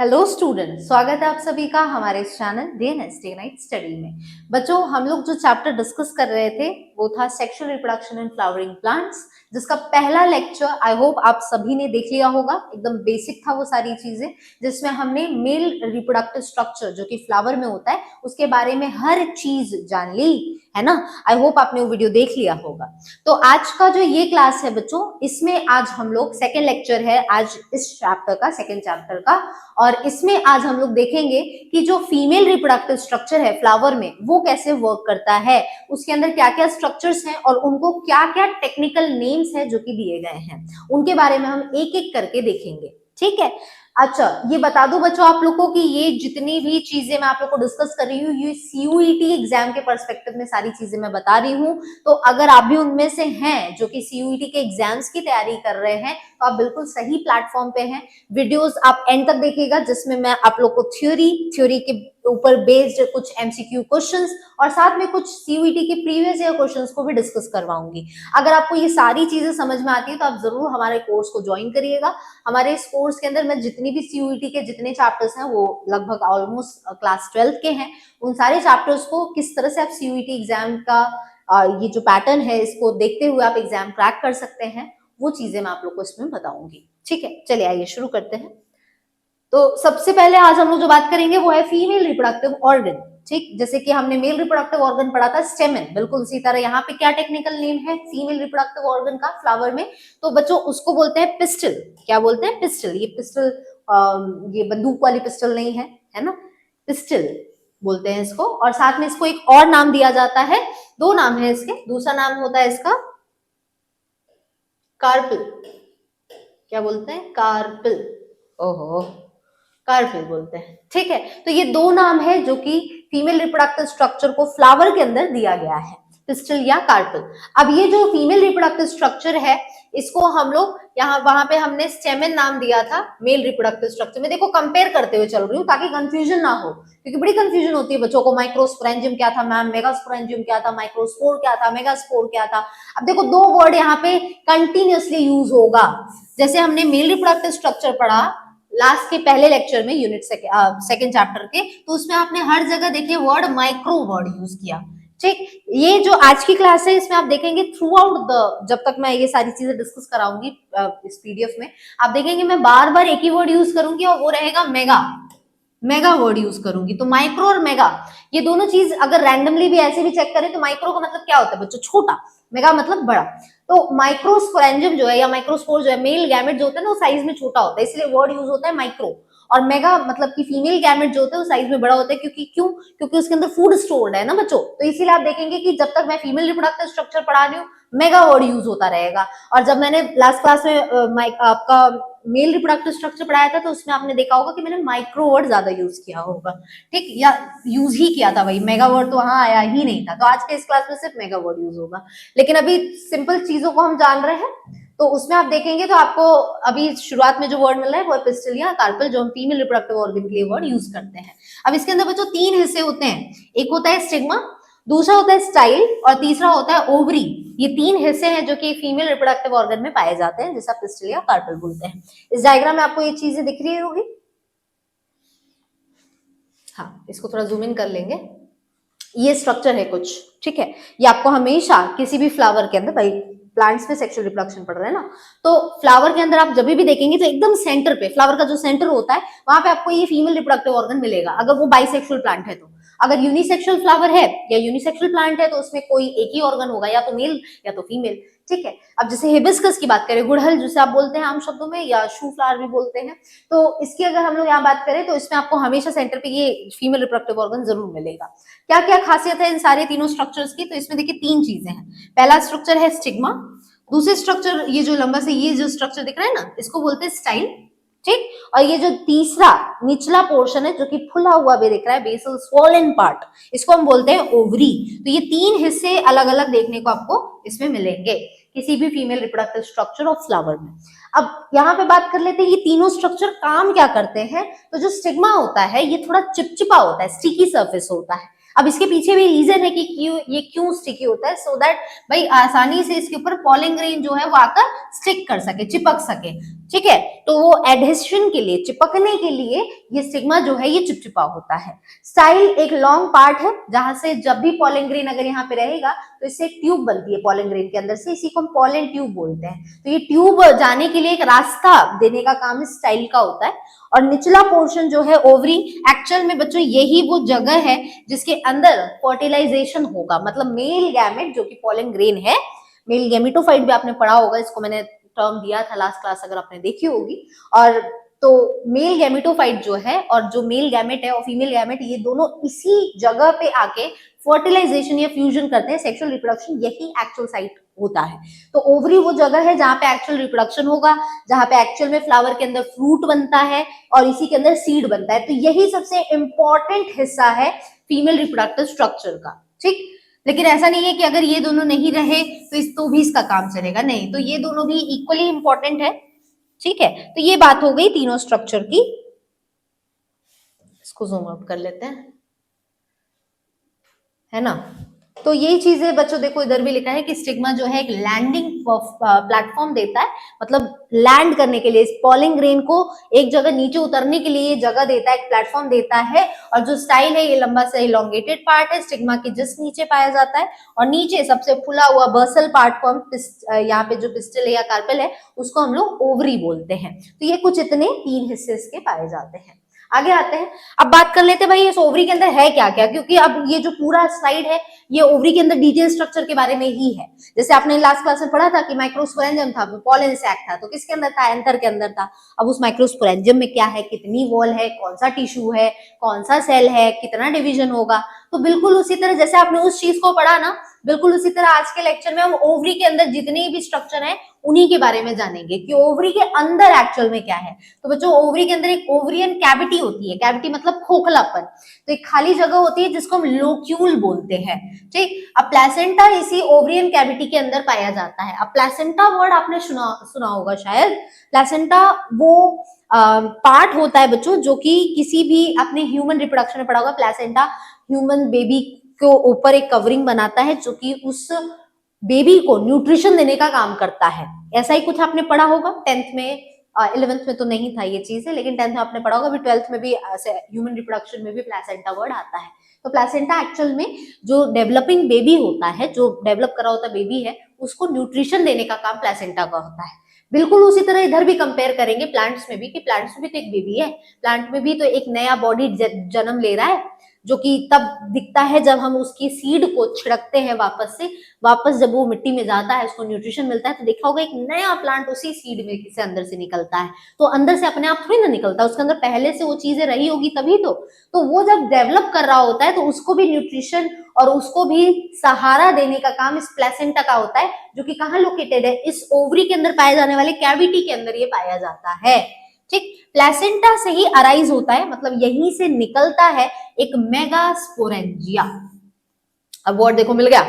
Hello student, स्वागत है आप सभी का हमारे इस channel DNS day night study में। बच्चों, हम लोग जो चैप्टर डिस्कस कर रहे थे वो था sexual reproduction in flowering plants, जिसका पहला लेक्चर आई होप आप सभी ने देख लिया होगा। एकदम बेसिक था वो सारी चीजें, जिसमें हमने मेल रिप्रोडक्टिव स्ट्रक्चर जो कि फ्लावर में होता है उसके बारे में हर चीज जान ली, है ना। आई होप आपने वो वीडियो देख लिया होगा। तो आज का जो ये क्लास है बच्चों, इसमें आज हम लोग सेकेंड लेक्चर है आज इस चैप्टर का, सेकेंड चैप्टर का। और इसमें आज हम लोग देखेंगे कि जो फीमेल रिप्रोडक्टिव स्ट्रक्चर है फ्लावर में वो कैसे वर्क करता है, उसके अंदर क्या क्या स्ट्रक्चर्स हैं और उनको क्या क्या टेक्निकल नेम्स हैं जो कि दिए गए हैं, उनके बारे में हम एक एक करके देखेंगे। ठीक है। अच्छा, ये बता दो बच्चों आप लोगों को कि ये जितनी भी चीजें मैं आप लोग को डिस्कस कर रही हूँ ये सीयूईटी एग्जाम के पर्सपेक्टिव में सारी चीजें मैं बता रही हूँ। तो अगर आप भी उनमें से हैं जो कि सीयूईटी के एग्जाम्स की तैयारी कर रहे हैं तो आप बिल्कुल सही प्लेटफॉर्म पे हैं। वीडियोस आप एंड तक देखिएगा, जिसमें मैं आप लोग को थ्योरी के ऊपर बेस्ड कुछ एमसीक्यू क्वेश्चंस और साथ में कुछ सीयूईटी के प्रीवियस ईयर क्वेश्चंस को भी डिस्कस करवाऊंगी। अगर आपको ये सारी चीजें समझ में आती है तो आप जरूर हमारे कोर्स को ज्वाइन करिएगा। हमारे इस कोर्स के अंदर मैं जितनी भी सीयूईटी के जितने चैप्टर्स हैं वो लगभग ऑलमोस्ट क्लास 12 के हैं। उन सारे चैप्टर्स को किस तरह से आप सीयूईटी एग्जाम का ये जो पैटर्न है इसको देखते हुए आप एग्जाम क्रैक कर सकते हैं, वो चीजें मैं आप लोग को इसमें बताऊंगी। ठीक है, चलिए आइए शुरू करते हैं। तो सबसे पहले आज हम लोग जो बात करेंगे वो है फीमेल रिप्रोडक्टिव ऑर्गन। ठीक, जैसे कि हमने मेल रिप्रोडक्टिव ऑर्गन पढ़ा था स्टेमन, बिल्कुल उसी तरह यहाँ पे क्या टेक्निकल नेम है फीमेल रिप्रोडक्टिव ऑर्गन का फ्लावर में, तो बच्चों उसको बोलते हैं पिस्टल। क्या बोलते हैं? पिस्टल। ये पिस्टल ये बंदूक वाली पिस्टल नहीं है, है ना, पिस्टल बोलते हैं इसको। और साथ में इसको एक और नाम दिया जाता है, दो नाम है इसके। दूसरा नाम होता है इसका कार्पिल। क्या बोलते हैं? कार्पिल। ओहो, कार्पिल बोलते हैं। ठीक है, तो ये दो नाम है जो कि फीमेल रिप्रोडक्टिव स्ट्रक्चर को फ्लावर के अंदर दिया गया है, पिस्टल या कार्पिल। अब ये जो फीमेल रिप्रोडक्टिव स्ट्रक्चर है इसको हम लोग यहाँ वहां पे हमने स्टेमेन नाम दिया था मेल रिप्रोडक्टिव स्ट्रक्चर में। देखो कंपेयर करते हुए चल रही हूँ ताकि कंफ्यूजन ना हो, क्योंकि बड़ी कंफ्यूजन होती है बच्चों को। माइक्रोस्पोरेंजियम क्या था मैम, मेगास्पोरेंजियम क्या था, माइक्रोस्पोर क्या था, मेगास्पोर क्या था। अब देखो दो वर्ड यहाँ पे कंटिन्यूअसली यूज होगा। जैसे हमने मेल रिप्रोडक्टिव स्ट्रक्चर पढ़ा लास्ट के पहले लेक्चर में यूनिट सेकेंड चैप्टर के, तो उसमें आपने हर जगह देखिए वर्ड माइक्रो वर्ड यूज किया। ठीक, ये जो आज की क्लास है इसमें आप देखेंगे थ्रू आउट द, जब तक मैं ये सारी चीजें डिस्कस कराऊंगी इस पीडीएफ में, आप देखेंगे मैं बार बार एक ही वर्ड यूज करूंगी और वो रहेगा मेगा। मेगा वर्ड यूज करूंगी। तो माइक्रो और मेगा ये दोनों चीज अगर रैंडमली भी ऐसे भी चेक करें तो माइक्रो का मतलब क्या होता है बच्चों? छोटा। मेगा मतलब बड़ा। तो माइक्रोस्पोरेंजियम जो है या माइक्रोस्पोर जो है, मेल गैमेट जो होता है ना वो साइज में छोटा होता है, इसलिए वर्ड यूज होता है माइक्रो। और मेगा मतलब कि फीमेल गैमेट जो होता है वो साइज में बड़ा होता है, क्योंकि क्यों? क्योंकि उसके अंदर फूड स्टोर्ड है ना बच्चों। तो इसीलिए आप देखेंगे कि जब तक मैं फीमेल रिप्रोडक्टिव स्ट्रक्चर पढ़ा रही हूँ मेगा वर्ड यूज होता रहेगा। और जब मैंने लास्ट क्लास में आपका मेल रिप्रोडक्टिव स्ट्रक्चर पढ़ाया था तो उसमें आपने देखा होगा कि मैंने माइक्रो वर्ड ज्यादा यूज किया होगा। ठीक, या यूज ही किया था भाई, मेगा वर्ड तो वहां आया ही नहीं था। तो आज के इस क्लास में सिर्फ मेगा वर्ड यूज होगा। लेकिन अभी सिंपल चीजों को हम जान रहे हैं, तो उसमें आप देखेंगे तो आपको अभी शुरुआत में जो वर्ड मिल रहा है वो पिस्टल या कार्पल, जो हम फीमेल रिप्रोडक्टिव ऑर्गन के लिए वर्ड यूज करते हैं। अब इसके अंदर बच्चों तीन हिस्से होते हैं, एक होता है स्टिग्मा, दूसरा होता है स्टाइल और तीसरा होता है ओवरी। ये तीन हिस्से हैं जो कि फीमेल रिप्रोडक्टिव ऑर्गन में पाए जाते हैं, जिसे पिस्टल या कार्पल बोलते हैं। इस डायग्राम में आपको ये चीजें दिख रही होगी। हाँ, इसको थोड़ा जूम इन कर लेंगे। ये स्ट्रक्चर है कुछ, ठीक है। ये आपको हमेशा किसी भी फ्लावर के अंदर, भाई प्लांट्स में सेक्सुअल रिप्रोडक्शन पढ़ रहे हैं ना, तो फ्लावर के अंदर आप जब भी देखेंगे तो एकदम सेंटर पे, फ्लावर का जो सेंटर होता है वहां पे आपको ये फीमेल रिप्रोडक्टिव ऑर्गन मिलेगा, अगर वो बाइसेक्सुअल प्लांट है तो। अगर यूनिसेक्सुअल फ्लावर है या यूनिसेक्सुअल प्लांट है तो उसमें कोई एक ही ऑर्गन होगा, या तो मेल या तो फीमेल। ठीक है। अब जैसे हिबिस्कस की बात करें, गुड़हल जिसे आप बोलते हैं आम शब्दों में, या शू फ्लावर भी बोलते हैं, तो इसकी अगर हम लोग यहाँ बात करें तो इसमें आपको हमेशा सेंटर पे ये फीमेल रिप्रोडक्टिव ऑर्गन जरूर मिलेगा। क्या क्या खासियत है इन सारे तीनों स्ट्रक्चर्स की? तो इसमें देखिए तीन चीजें हैं। पहला स्ट्रक्चर है स्टिग्मा, दूसरे स्ट्रक्चर ये जो लंबा से ये जो स्ट्रक्चर दिख रहा है ना इसको बोलते हैं स्टाइल। ठीक, और ये जो तीसरा निचला पोर्शन है जो कि फुला हुआ भी दिख रहा है, बेसल स्वॉलन पार्ट, इसको हम बोलते हैं ओवरी। तो ये तीन हिस्से अलग अलग देखने को आपको इसमें मिलेंगे किसी भी female reproductive structure of flower में। अब यहाँ पे बात कर लेते हैं ये तीनों स्ट्रक्चर काम क्या करते हैं। तो जो स्टिग्मा होता है ये थोड़ा चिपचिपा होता है, स्टिकी सरफेस होता है। अब इसके पीछे भी रीजन है कि ये क्यों स्टिकी होता है, सो दैट भाई आसानी से इसके ऊपर पॉलन ग्रेन जो है वो आकर स्टिक कर सके, चिपक सके, ठीक है। तो वो एडहेशन के लिए, चिपकने के लिए ये स्टिग्मा जो है ये चिपचिपा होता है। स्टाइल एक लॉन्ग पार्ट है जहां से जब भी पॉलन ग्रेन अगर यहाँ पे रहेगा तो इससे एक ट्यूब बनती है पॉलन ग्रेन के अंदर से, इसी को हम पॉलन ट्यूब बोलते हैं। तो ये ट्यूब जाने के लिए एक रास्ता देने का काम इस स्टाइल का होता है। और निचला पोर्शन जो है ओवरी, एक्चुअल में बच्चों यही वो जगह है जिसके अंदर फर्टिलाइजेशन होगा, मतलब मेल गैमेट जो कि पॉलन ग्रेन है, मेल गैमेटोफाइट भी आपने पढ़ा होगा, इसको मैंने टर्म दिया था लास्ट क्लास अगर आपने देखी होगी। और तो मेल गैमेटोफाइट जो है और जो मेल गैमेट है और फीमेल गैमेट, ये दोनों इसी जगह पे आके फर्टिलाइजेशन या फ्यूजन करते हैं, सेक्सुअल रिप्रोडक्शन यही एक्चुअल साइट होता है। तो ओवरी वो जगह है जहां पे एक्चुअल रिप्रोडक्शन होगा, जहां पे एक्चुअल में फ्लावर के अंदर फ्रूट बनता है और इसी के अंदर सीड बनता है। तो यही सबसे इंपॉर्टेंट हिस्सा है फीमेल रिप्रोडक्टिव स्ट्रक्चर का, ठीक। लेकिन ऐसा नहीं है कि अगर ये दोनों नहीं रहे तो भी इसका काम चलेगा, नहीं, तो ये दोनों भी इक्वली इंपॉर्टेंट है, ठीक है। तो ये बात हो गई तीनों स्ट्रक्चर की। इसको जूम आउट कर लेते हैं, है ना। तो यही चीज है बच्चों, देखो इधर भी लिखा है कि स्टिग्मा जो है एक लैंडिंग प्लेटफॉर्म देता है, मतलब लैंड करने के लिए, इस पॉलन ग्रेन को एक जगह नीचे उतरने के लिए जगह देता है, एक प्लेटफॉर्म देता है। और जो स्टाइल है ये लंबा सा इलोंगेटेड पार्ट है, स्टिग्मा के जस्ट नीचे पाया जाता है। और नीचे सबसे फुला हुआ बर्सल पार्ट को हम यहाँ पे जो पिस्टल है या कार्पेल है उसको हम लोग ओवरी बोलते हैं। तो ये कुछ इतने 3 हिस्से इसके पाए जाते हैं। आगे आते हैं, अब बात कर लेते हैं भाई इस ओवरी के अंदर है क्या क्या, क्योंकि अब ये जो पूरा स्लाइड है ये ओवरी के अंदर डिटेल स्ट्रक्चर के बारे में ही है। जैसे आपने लास्ट क्लास में पढ़ा था कि माइक्रोस्पोरेंजियम था, पॉलन सैक था, तो किसके अंदर था, एंथर के अंदर था। अब उस माइक्रोस्पोरेंजियम में क्या है, कितनी वॉल है, कौन सा टिश्यू है, कौन सा सेल है, कितना डिवीजन होगा। तो बिल्कुल उसी तरह जैसे आपने उस चीज को पढ़ा ना, बिल्कुल उसी तरह आज के लेक्चर में हम ओवरी के अंदर जितने भी स्ट्रक्चर है उन्हीं के बारे में जानेंगे कि ओवरी के अंदर एक्चुअल में क्या है। तो बच्चों ओवरी के अंदर एक ओवरियन कैविटी होती है, कैविटी मतलब खोखलापन, तो एक खाली जगह होती है जिसको हम लोक्यूल बोलते हैं, ठीक। अब प्लेसेंटा इसी ओवरियन कैविटी के अंदर पाया जाता है। अब प्लेसेंटा वर्ड आपने सुना होगा शायद। प्लेसेंटा वो पार्ट होता है बच्चों जो कि किसी भी अपने ह्यूमन रिप्रोडक्शन में पढ़ा होगा, प्लेसेंटा ह्यूमन बेबी के ऊपर एक कवरिंग बनाता है जो कि उस बेबी को न्यूट्रिशन देने का काम करता है। ऐसा ही कुछ आपने पढ़ा होगा 10th में, 11th में तो नहीं था ये चीज है, लेकिन 10th में आपने पढ़ा होगा, भी 12th में भी ह्यूमन रिप्रोडक्शन में भी प्लेसेंटा वर्ड आता है। तो प्लेसेंटा एक्चुअल में जो डेवलपिंग बेबी होता है, जो डेवलप करा होता बेबी है, उसको न्यूट्रिशन देने का काम प्लेसेंटा का होता है। बिल्कुल उसी तरह इधर भी कंपेयर करेंगे प्लांट्स में भी, कि प्लांट्स में भी तो एक बेबी है, प्लांट में भी तो एक नया बॉडी जन्म ले रहा है, जो कि तब दिखता है जब हम उसकी सीड को छिड़कते हैं, वापस जब वो मिट्टी में जाता है, उसको न्यूट्रिशन मिलता है, तो देखा होगा एक नया प्लांट उसी सीड में से अंदर से निकलता है। तो अंदर से अपने आप थोड़ी ना निकलता, उसके अंदर पहले से वो चीजें रही होगी तभी तो वो जब डेवलप कर रहा होता है तो उसको भी न्यूट्रिशन और उसको भी सहारा देने का काम इस प्लेसेंटा का होता है, जो कि कहाँ लोकेटेड है, इस ओवरी के अंदर पाए जाने वाले कैविटी के अंदर ये पाया जाता है, ठीक। प्लेसेंटा से ही अराइज होता है, मतलब यहीं से निकलता है एक मेगास्पोरेंजिया। अब वर्ड देखो मिल गया।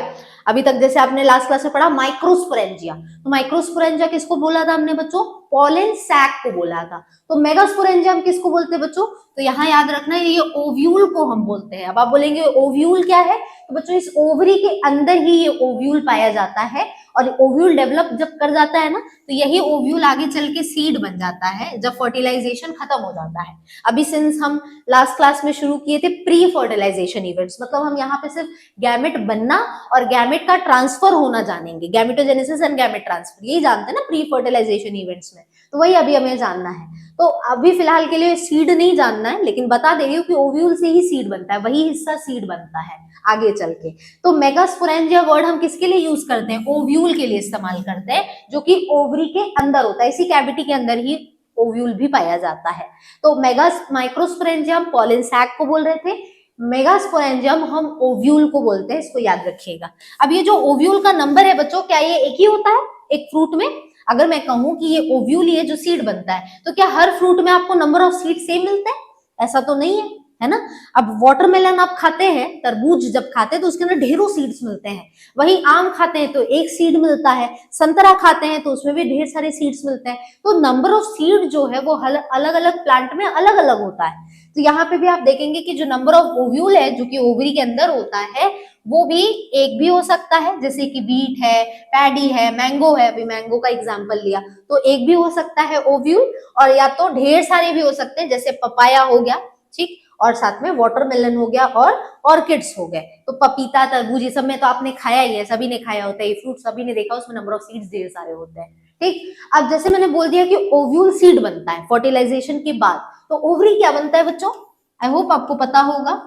अभी तक जैसे आपने लास्ट क्लास में पढ़ा माइक्रोस्पोरेंजिया, तो माइक्रोस्पोरेंजिया किसको बोला था हमने बच्चों, पॉलन सैक को बोला था। तो मेगास्पोरेंजिया हम किसको बोलते हैं बच्चों, तो यहाँ याद रखना है ये ओव्यूल को हम बोलते हैं। अब आप बोलेंगे ओव्यूल क्या है, तो बच्चों इस ओवरी के अंदर ही ये ओव्यूल पाया जाता है। और ओव्यूल डेवलप जब कर जाता है ना, तो यही ओव्यूल आगे चल के सीड बन जाता है जब फर्टिलाइजेशन खत्म हो जाता है। अभी सिंस हम लास्ट क्लास में शुरू किए थे प्री फर्टिलाइजेशन इवेंट्स, मतलब हम यहाँ पे सिर्फ गैमेट बनना और गैमेट का ट्रांसफर होना जानेंगे, गैमेटोजेनेसिस एंड गैमेट ट्रांसफर, यही जानते हैं ना प्री फर्टिलाइजेशन इवेंट्स में, तो वही अभी हमें जानना है। तो अभी फिलहाल के लिए सीड नहीं जानना है, लेकिन बता दे रही हूँ कि ओव्यूल से ही सीड बनता है, वही हिस्सा सीड बनता है आगे चल के। तो मेगास्पोरेंजिया वर्ड हम किसके लिए यूज करते हैं, ओव्यूल के लिए इस्तेमाल करते हैं, जो कि ओवरी के अंदर होता है, इसी कैविटी के अंदर ही ओव्यूल भी पाया जाता है। तो माइक्रोस्पोरेंजियम पॉलन सैक को बोल रहे थे, मेगास्पोरेंजियम हम ओव्यूल को बोलते हैं, इसको याद रखिएगा। अब ये जो ओव्यूल का नंबर है बच्चों, क्या ये एक ही होता है एक फ्रूट में? अगर मैं कहूं कि ये ओव्यूल ही है जो सीड बनता है, तो क्या हर फ्रूट में आपको नंबर ऑफ सीड सेम मिलता है? ऐसा तो नहीं है, है ना। अब वाटरमेलन आप खाते हैं, तरबूज जब खाते हैं तो उसके अंदर ढेरों सीड्स मिलते हैं, वही आम खाते हैं तो एक सीड मिलता है, संतरा खाते हैं तो उसमें भी ढेर सारे सीड्स मिलते हैं। तो नंबर ऑफ सीड जो है वो अलग अलग प्लांट में अलग अलग होता है। तो यहाँ पे भी आप देखेंगे कि जो नंबर ऑफ ओव्यूल है जो कि ओवरी के अंदर होता है वो भी एक भी हो सकता है, जैसे कि बीट है, पैडी है, मैंगो है, अभी मैंगो का एग्जांपल लिया तो एक भी हो सकता है ओव्यूल, और या तो ढेर सारे भी हो सकते हैं, जैसे पपाया हो गया, ठीक, और साथ में वाटरमेलन हो गया और ऑर्किड्स हो गए। तो पपीता, तरबूज ये सब में तो आपने खाया ही है, सभी ने खाया होता है, ये फ्रूट सभी ने देखा, उसमें नंबर ऑफ सीड्स ढेर सारे होते हैं, ठीक। अब जैसे मैंने बोल दिया कि ओव्यूल सीड बनता है फर्टिलाइजेशन के बाद, तो ओवरी क्या बनता है बच्चों, आई होप आपको पता होगा,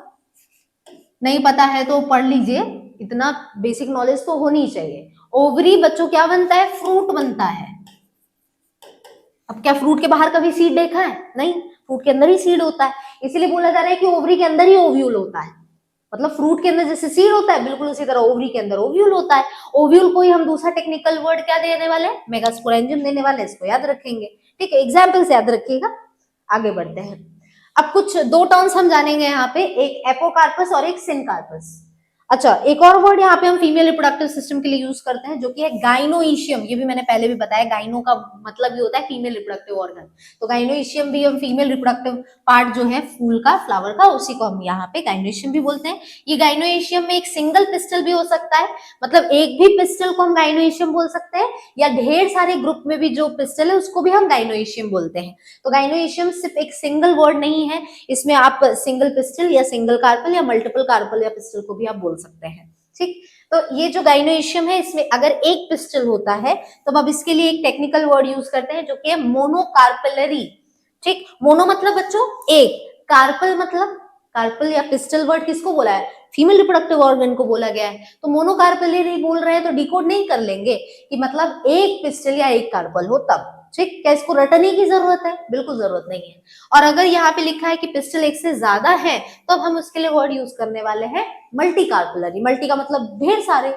नहीं पता है तो पढ़ लीजिए, इतना बेसिक नॉलेज तो होनी चाहिए। ओवरी बच्चों क्या बनता है, फ्रूट बनता है। अब क्या फ्रूट के बाहर कभी सीड देखा है, नहीं, फ्रूट के अंदर ही सीड होता है, इसीलिए बोला जा रहा है कि ओवरी के अंदर ही ओव्यूल होता है। मतलब फ्रूट के अंदर जैसे सीड होता है बिल्कुल उसी तरह ओवरी के अंदर ओव्यूल होता है। ओव्यूल को ही हम दूसरा टेक्निकल वर्ड क्या देने वाले हैं, मेगास्पोरेंजियम देने वाले, इसको याद रखेंगे, ठीक है, एग्जाम्पल से याद रखिएगा। आगे बढ़ते हैं, अब कुछ दो टर्म्स हम जानेंगे यहाँ पे, एक एपोकार्पस और एक सिनकार्पस। अच्छा, एक और वर्ड यहाँ पे हम फीमेल रिप्रोडक्टिव सिस्टम के लिए यूज करते हैं जो कि है गाइनोइशियम। ये भी मैंने पहले भी बताया, गाइनो का मतलब ये होता है फीमेल रिप्रोडक्टिव ऑर्गन, तो गाइनोइशियम भी हम फीमेल रिप्रोडक्टिव पार्ट जो है फूल का, फ्लावर का, उसी को हम यहाँ पे गाइनोइशियम भी बोलते हैं। ये गाइनोइशियम में एक सिंगल पिस्टल भी हो सकता है, मतलब एक भी पिस्टल को हम गाइनोइशियम बोल सकते हैं, या ढेर सारे ग्रुप में भी जो पिस्टल है उसको भी हम गाइनोइशियम बोलते हैं। तो गाइनोइशियम सिर्फ एक सिंगल वर्ड नहीं है, इसमें आप सिंगल पिस्टल या सिंगल कार्पल या मल्टीपल कार्पल या पिस्टल को भी आप बोल सकते हैं, ठीक। तो ये जो गाइनोइशियम है इसमें अगर एक पिस्टल होता है तो अब इसके लिए एक टेक्निकल वर्ड यूज करते हैं जो कि है मोनोकार्पलरी, ठीक। मोनो मतलब बच्चों एक, कार्पल मतलब, कार्पल या पिस्टल वर्ड किसको बोला है, फीमेल रिप्रोडक्टिव ऑर्गन को बोला गया है, तो मोनोकार्पलरी बोल रहे हैं तो डिकोड नहीं कर लेंगे कि मतलब एक पिस्टल या एक कार्पल हो तब, ठीक। क्या इसको रटने की जरूरत है, बिल्कुल जरूरत नहीं है। और अगर यहाँ पे लिखा है कि पिस्टल एक से ज्यादा है तो अब हम उसके लिए वर्ड यूज करने वाले हैं मल्टी कार्पलरी। मल्टी का मतलब ढेर सारे,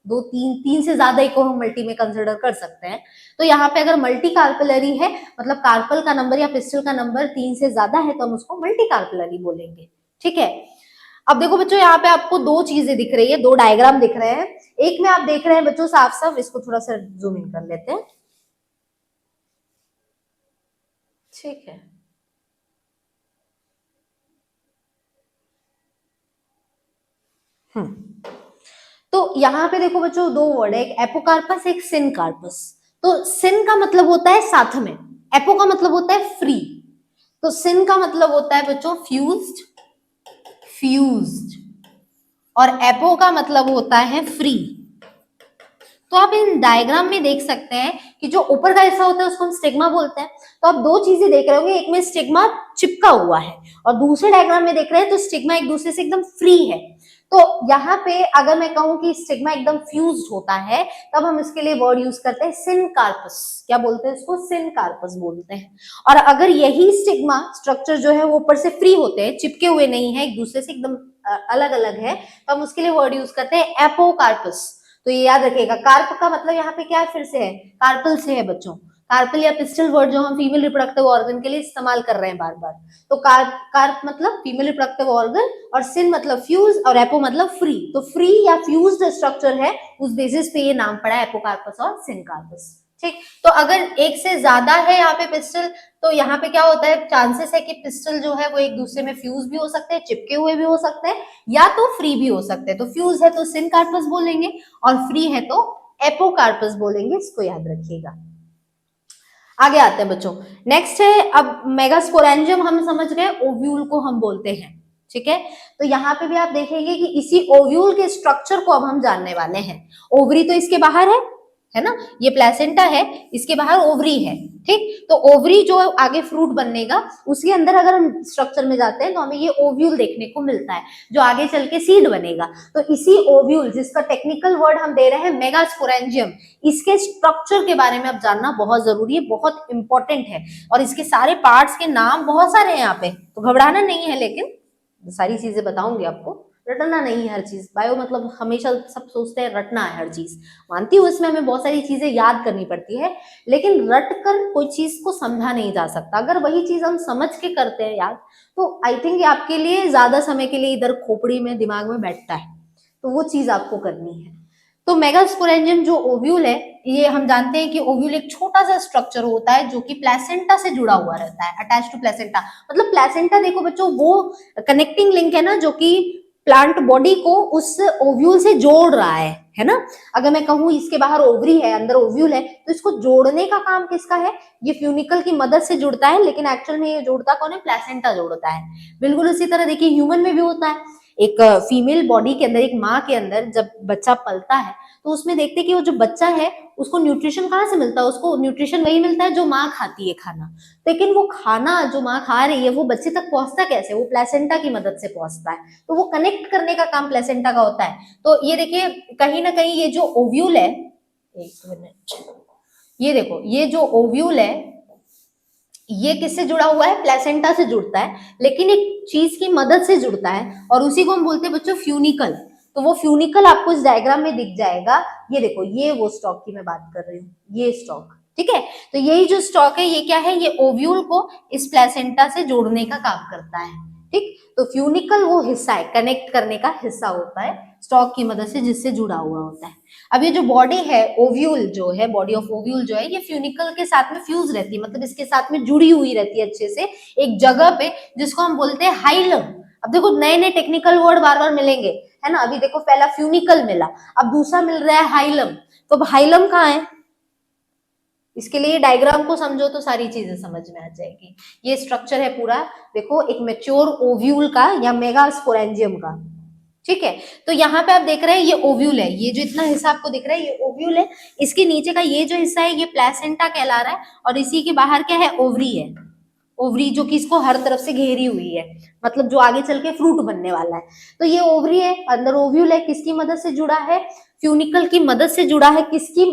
दो तीन, तीन से ज्यादा ही को हम मल्टी में कंसिडर कर सकते हैं। तो यहाँ पे अगर मल्टी कार्पलरी है मतलब कार्पल का नंबर या पिस्टल का नंबर 3 से ज्यादा है तो हम उसको मल्टी कार्पलरी बोलेंगे, ठीक है। अब देखो बच्चों यहाँ पे आपको दो चीजें दिख रही है, दो डायग्राम दिख रहे हैं, एक में आप देख रहे हैं बच्चों साफ साफ, इसको थोड़ा सा जूम इन कर लेते हैं, ठीक है। तो यहाँ पे देखो बच्चों दो वर्ड है, एक एपोकार्पस एक सिनकार्पस। तो सिन का मतलब होता है साथ में, एपो का मतलब होता है फ्री, तो सिन का मतलब होता है बच्चों फ्यूज्ड, फ्यूज्ड, और एपो का मतलब होता है फ्री। तो आप इन डायग्राम में देख सकते हैं कि जो ऊपर का हिस्सा होता है उसको हम स्टिग्मा बोलते हैं। तो आप दो चीजें देख रहे होंगे, एक में स्टिग्मा चिपका हुआ है और दूसरे डायग्राम में देख रहे हैं तो स्टिग्मा एक दूसरे से एकदम फ्री है। तो यहाँ पे अगर मैं कहूं कि स्टिग्मा एकदम फ्यूज्ड होता है तब हम इसके लिए वर्ड यूज करते हैं सिनकार्पस। क्या बोलते हैं इसको, सिनकार्पस बोलते हैं। और अगर यही स्टिग्मा स्ट्रक्चर जो है वो ऊपर से फ्री होते हैं, चिपके हुए नहीं है, एक दूसरे से एकदम अलग अलग है, तो हम उसके लिए वर्ड यूज करते हैं एपोकार्पस। तो ये याद रखिएगा, कार्प का मतलब यहाँ पे क्या फिर से है, कार्पल से है बच्चों, कार्पल या पिस्टल वर्ड जो हम फीमेल रिप्रोडक्टिव ऑर्गन के लिए इस्तेमाल कर रहे हैं बार बार। तो कार्प मतलब फीमेल रिप्रोडक्टिव ऑर्गन, और सिन मतलब फ्यूज, और एपो मतलब फ्री। तो फ्री या फ्यूज्ड स्ट्रक्चर है, उस बेसिस पे ये नाम पड़ा एपोकार्पस और सिनकार्पस, ठीक। तो अगर एक से ज्यादा है यहाँ पे पिस्टल तो यहाँ पे क्या होता है, चांसेस है कि पिस्टल जो है वो एक दूसरे में फ्यूज भी हो सकते हैं, चिपके हुए भी हो सकते हैं, या तो फ्री भी हो सकते हैं। तो फ्यूज है तो सिनकार्पस बोलेंगे और फ्री है तो एपोकार्पस बोलेंगे, इसको याद रखिएगा। आगे आते हैं बच्चों, नेक्स्ट है अब मेगास्पोरेंजियम, हम समझ गए ओव्यूल को हम बोलते हैं, ठीक है। तो यहाँ पे भी आप देखेंगे कि इसी ओव्यूल के स्ट्रक्चर को अब हम जानने वाले हैं। ओवरी तो इसके बाहर है ना, ये प्लेसेंटा है, इसके बाहर ओवरी है, ठीक। तो ओवरी जो आगे फ्रूट बनेगा उसके अंदर अगर हम स्ट्रक्चर में जाते हैं तो हमें ये ओव्यूल देखने को मिलता है जो आगे चल के सीड बनेगा। तो इसी ओव्यूल, जिसका टेक्निकल वर्ड हम दे रहे हैं मेगास्पोरेंजियम, इसके स्ट्रक्चर के बारे में अब जानना बहुत जरूरी है, बहुत इंपॉर्टेंट है। और इसके सारे पार्ट्स के नाम बहुत सारे हैं यहाँ पे, तो घबराना नहीं है, लेकिन सारी चीजें बताऊंगी आपको, रटना नहीं है हर चीज। बायो मतलब हमेशा सब सोचते हैं रटना है हर चीज, मानती हूँ इसमें हमें बहुत सारी चीजें याद करनी पड़ती है, लेकिन रट कर कोई चीज को समझा नहीं जा सकता। अगर वही चीज हम समझ के करते हैं याद, तो आई थिंक आपके लिए ज्यादा समय के लिए इधर खोपड़ी में दिमाग में बैठता है, तो वो चीज आपको करनी है। तो मेगास्पोरेंजियम जो ओव्यूल है, ये हम जानते हैं कि ओव्यूल एक छोटा सा स्ट्रक्चर होता है जो कि प्लेसेंटा से जुड़ा हुआ रहता है, अटैच टू प्लेसेंटा। मतलब प्लेसेंटा देखो बच्चों, वो कनेक्टिंग लिंक है ना जो कि प्लांट बॉडी को उस ओव्यूल से जोड़ रहा है ना। अगर मैं कहूं इसके बाहर ओवरी है, अंदर ओव्यूल है, तो इसको जोड़ने का काम किसका है? ये फ्यूनिकल की मदद से जुड़ता है, लेकिन एक्चुअल में ये जोड़ता कौन है? प्लेसेंटा जोड़ता है। बिल्कुल उसी तरह देखिए ह्यूमन में भी होता है, एक फीमेल बॉडी के अंदर, एक माँ के अंदर जब बच्चा पलता है, तो उसमें देखते हैं कि वो जो बच्चा है उसको न्यूट्रिशन कहाँ से मिलता है? उसको न्यूट्रिशन वही मिलता है जो माँ खाती है खाना, लेकिन वो खाना जो माँ खा रही है वो बच्चे तक पहुंचता कैसे? वो प्लेसेंटा की मदद से पहुंचता है। तो वो कनेक्ट करने का काम प्लेसेंटा का होता है। तो ये देखिए कहीं ना कहीं ये जो ओव्यूल है, एक मिनट, ये देखो ये जो ओव्यूल है ये किससे जुड़ा हुआ है? प्लेसेंटा से जुड़ता है, लेकिन एक चीज की मदद से जुड़ता है, और उसी को हम बोलते हैं बच्चों फ्यूनिकल। तो वो फ्यूनिकल आपको इस डायग्राम में दिख जाएगा। ये देखो, ये वो स्टॉक की मैं बात कर रही हूँ, ये स्टॉक, ठीक है। तो यही जो स्टॉक है ये क्या है? ये ओव्यूल को इस प्लेसेंटा से जोड़ने का काम करता है, ठीक। तो फ्यूनिकल वो हिस्सा है, कनेक्ट करने का हिस्सा होता है स्टॉक की मदद से, जिससे जुड़ा हुआ होता है। अब ये जो बॉडी है ओव्यूल जो है, बॉडी ऑफ ओव्यूल जो है, ये फ्यूनिकल के साथ में फ्यूज रहती है, मतलब इसके साथ में जुड़ी हुई रहती है अच्छे से एक जगह पे, जिसको हम बोलते हैं हाइलम। अब देखो नए नए टेक्निकल वर्ड बार बार मिलेंगे, है ना। अभी देखो पहला फ्यूनिकल मिला, अब दूसरा मिल रहा है हाइलम। तो अब हाइलम कहाँ है? इसके लिए डायग्राम को समझो तो सारी चीजें समझ में आ जाएगी। ये स्ट्रक्चर है पूरा, देखो एक मैच्योर ओव्यूल का या मेगास्पोरेंजियम का, ठीक है। तो यहाँ पे आप देख रहे हैं ये ओव्यूल है, ये जो इतना हिस्सा आपको दिख रहा है ये ओव्यूल है। इसके नीचे का ये जो हिस्सा है ये प्लेसेंटा कहला रहा है, और इसी के बाहर क्या है? ओवरी है। ओवरी जो कि इसको हर तरफ से घेरी हुई है, मतलब जो आगे चल के फ्रूट बनने वाला है। तो ये ओवरी है, अंदर ओव्यूल है, किसकी मदद से जुड़ा है? फ्यूनिकल की मदद से जुड़ा है। किसकी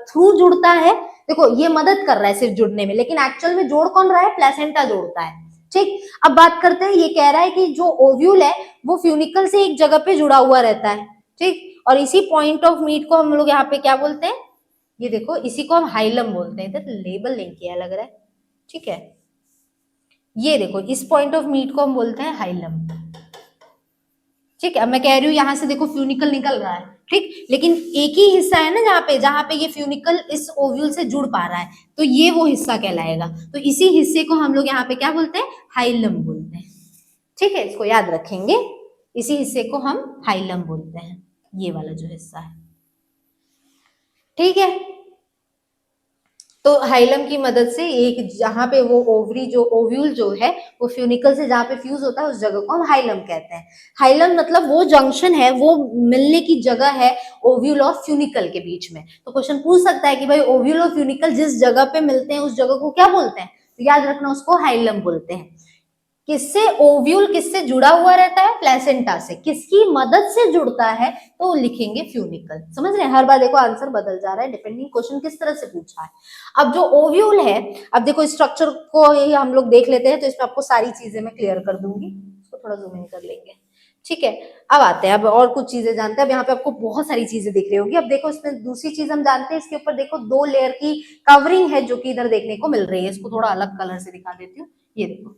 थ्रू जुड़ता है? देखो ये मदद कर रहा है सिर्फ जुड़ने में, लेकिन एक्चुअल में जोड़ कौन रहा है? प्लेसेंटा जोड़ता है, ठीक। अब बात करते हैं, ये कह रहा है कि जो ओव्यूल है वो फ्यूनिकल से एक जगह पे जुड़ा हुआ रहता है, ठीक। और इसी पॉइंट ऑफ मीट को हम लोग यहाँ पे क्या बोलते हैं? ये देखो इसी को हम हाइलम बोलते हैं। इधर लेबल नहीं किया लग रहा है, ठीक है। ये देखो इस पॉइंट ऑफ मीट को हम बोलते हैं हाइलम, ठीक है। अब मैं कह रही हूँ यहाँ से देखो फ्यूनिकल निकल रहा है, ठीक, लेकिन एक ही हिस्सा है ना जहाँ पे ये फ्यूनिकल इस ओव्यूल से जुड़ पा रहा है, तो ये वो हिस्सा कहलाएगा। तो इसी हिस्से को हम लोग यहाँ पे क्या बोलते हैं? हाइलम बोलते हैं, ठीक है। इसको याद रखेंगे, इसी हिस्से को हम हाइलम बोलते हैं, ये वाला जो हिस्सा है, ठीक है। तो हाइलम की मदद से एक जहां पे वो ओवरी जो ओव्यूल जो है वो फ्यूनिकल से जहां पे फ्यूज होता है उस जगह को हम हाइलम कहते हैं। हाइलम मतलब वो जंक्शन है, वो मिलने की जगह है ओव्यूल और फ्यूनिकल के बीच में। तो क्वेश्चन पूछ सकता है कि भाई ओव्यूल और फ्यूनिकल जिस जगह पे मिलते हैं उस जगह को क्या बोलते हैं? तो याद रखना उसको हाइलम बोलते हैं। किससे? ओव्यूल किससे जुड़ा हुआ रहता है? प्लेसेंटा से। किसकी मदद से जुड़ता है? तो लिखेंगे फ्यूनिकल। समझ रहे हैं? हर बार देखो आंसर बदल जा रहा है डिपेंडिंग क्वेश्चन किस तरह से पूछा है। अब जो ओव्यूल है, अब देखो स्ट्रक्चर को ही हम लोग देख लेते हैं, तो इसमें आपको सारी चीजें मैं क्लियर कर दूंगी। इसको थोड़ा जूम इन कर लेंगे, ठीक है। अब आते हैं, अब और कुछ चीजें जानते हैं। अब यहाँ पे आपको बहुत सारी चीजें दिख रही होगी। अब देखो इसमें दूसरी चीज हम जानते हैं, इसके ऊपर देखो 2 लेयर की कवरिंग है जो कि इधर देखने को मिल रही है। इसको थोड़ा अलग कलर से दिखा देती हूँ। ये देखो,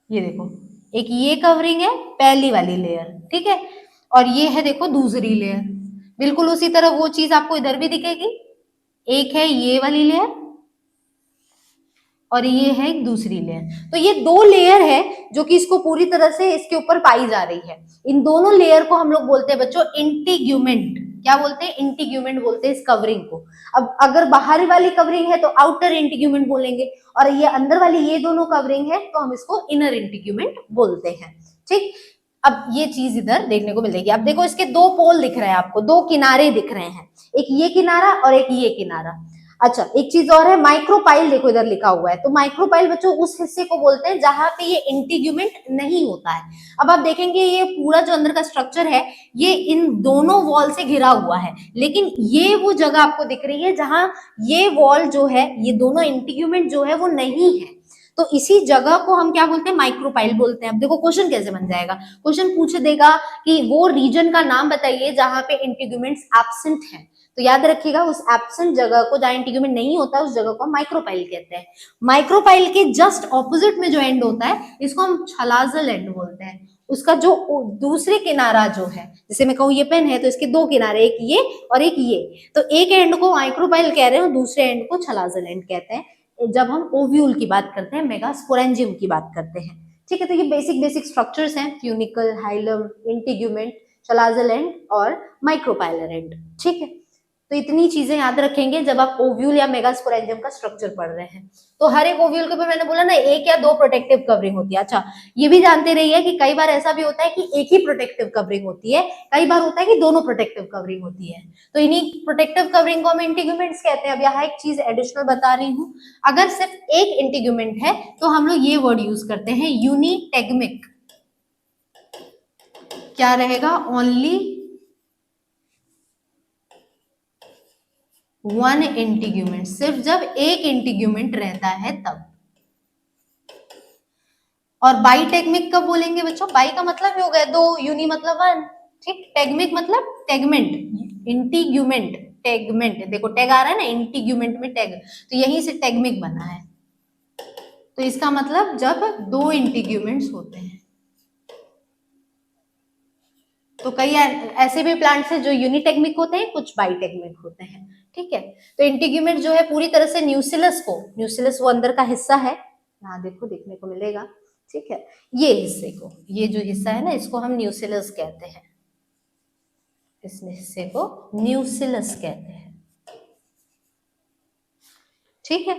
ये देखो एक ये कवरिंग है पहली वाली लेयर, ठीक है, और ये है देखो दूसरी लेयर। बिल्कुल उसी तरह वो चीज आपको इधर भी दिखेगी। एक है ये वाली लेयर और ये है एक दूसरी लेयर। तो ये 2 लेयर है जो कि इसको पूरी तरह से इसके ऊपर पाई जा रही है। इन दोनों लेयर को हम लोग बोलते हैं बच्चों इंटीग्यूमेंट। क्या बोलते हैं? इंटीग्यूमेंट बोलते हैं इस कवरिंग को। अब अगर बाहरी वाली कवरिंग है तो आउटर इंटीग्यूमेंट बोलेंगे, और ये अंदर वाली ये दोनों कवरिंग है तो हम इसको इनर इंटीग्यूमेंट बोलते हैं, ठीक। अब ये चीज इधर देखने को मिलेगी। अब देखो इसके 2 पोल दिख रहे हैं आपको, 2 किनारे दिख रहे हैं, एक ये किनारा और एक ये किनारा। अच्छा एक चीज और है, माइक्रोपाइल देखो इधर लिखा हुआ है। तो माइक्रोपाइल बच्चों उस हिस्से को बोलते हैं जहां पे ये इंटीग्यूमेंट नहीं होता है। अब आप देखेंगे ये पूरा जो अंदर का स्ट्रक्चर है ये इन दोनों वॉल से घिरा हुआ है, लेकिन ये वो जगह आपको दिख रही है जहां ये वॉल जो है, ये दोनों इंटीग्यूमेंट जो है वो नहीं है। तो इसी जगह को हम क्या बोलते हैं, माइक्रोपाइल बोलते हैं। अब देखो क्वेश्चन कैसे बन जाएगा, क्वेश्चन पूछ देगा कि वो रीजन का नाम बताइए जहां पे इंटीग्यूमेंट्स एब्सेंट है। तो याद रखिएगा उस एब्सेंट जगह को, जहां इंटीग्यूमेंट नहीं होता उस जगह को माइक्रोपाइल कहते हैं। माइक्रोपाइल के जस्ट ऑपोजिट में जो एंड होता है इसको हम छलाजल एंड बोलते हैं। उसका जो दूसरे किनारा जो है, जैसे मैं कहूँ ये पेन है तो इसके दो किनारे, एक ये और एक ये, तो एक एंड को माइक्रोपाइल कह रहे हैं और दूसरे एंड को छलाजल एंड कहते हैं जब हम ओव्यूल की बात करते हैं, मेगास्पोरेंजियम की बात करते हैं। ठीक है, तो ये बेसिक स्ट्रक्चर्स हैं, ट्यूनिकल, हाइलम, इंटीग्यूमेंट, छलाजल एंड और माइक्रोपाइलर एंड। ठीक है, तो इतनी चीजें याद रखेंगे जब आप ओव्यूल या मेगास्पोरेंजियम का स्ट्रक्चर पढ़ रहे हैं। तो हर एक ओव्यूल के ऊपर मैंने बोला ना एक या दो प्रोटेक्टिव कवरिंग होती है। अच्छा, ये भी जानते रहिए कि कई बार ऐसा भी होता है कि एक ही प्रोटेक्टिव कवरिंग होती है, कई बार होता है कि दोनों प्रोटेक्टिव कवरिंग होती है। तो इन्हीं प्रोटेक्टिव कवरिंग को हम इंटीग्यूमेंट्स कहते हैं। अब यहाँ एक चीज एडिशनल बता रही हूँ, अगर सिर्फ एक इंटीग्यूमेंट है तो हम लोग ये वर्ड यूज करते हैं यूनिटेगमिक। क्या रहेगा, ओनली वन इंटीग्यूमेंट, सिर्फ जब एक इंटीग्यूमेंट रहता है तब। और बाईटेगमिक कब बोलेंगे बच्चों, बाई का मतलब हो गया दो, यूनी मतलब वन। ठीक, टेगमिक मतलब टेगमेंट, इंटीग्यूमेंट, टेगमेंट, देखो टैग आ रहा है ना, इंटीग्यूमेंट में टैग, तो यहीं से टेगमिक बना है। तो इसका मतलब जब दो इंटीग्यूमेंट्स होते हैं। तो कई ऐसे भी प्लांट्स हैं जो यूनिटेगमिक होते हैं, कुछ बाईटेगमिक होते हैं। ठीक है, तो इंटीग्यूमेंट जो है पूरी तरह से न्यूसिलस को, न्यूसिलस वो अंदर का हिस्सा है, यहाँ देखो देखने को मिलेगा। ठीक है, ये हिस्से को, ये जो हिस्सा है ना इसको हम न्यूसिलस कहते हैं, इस हिस्से को न्यूसिलस कहते हैं। ठीक है,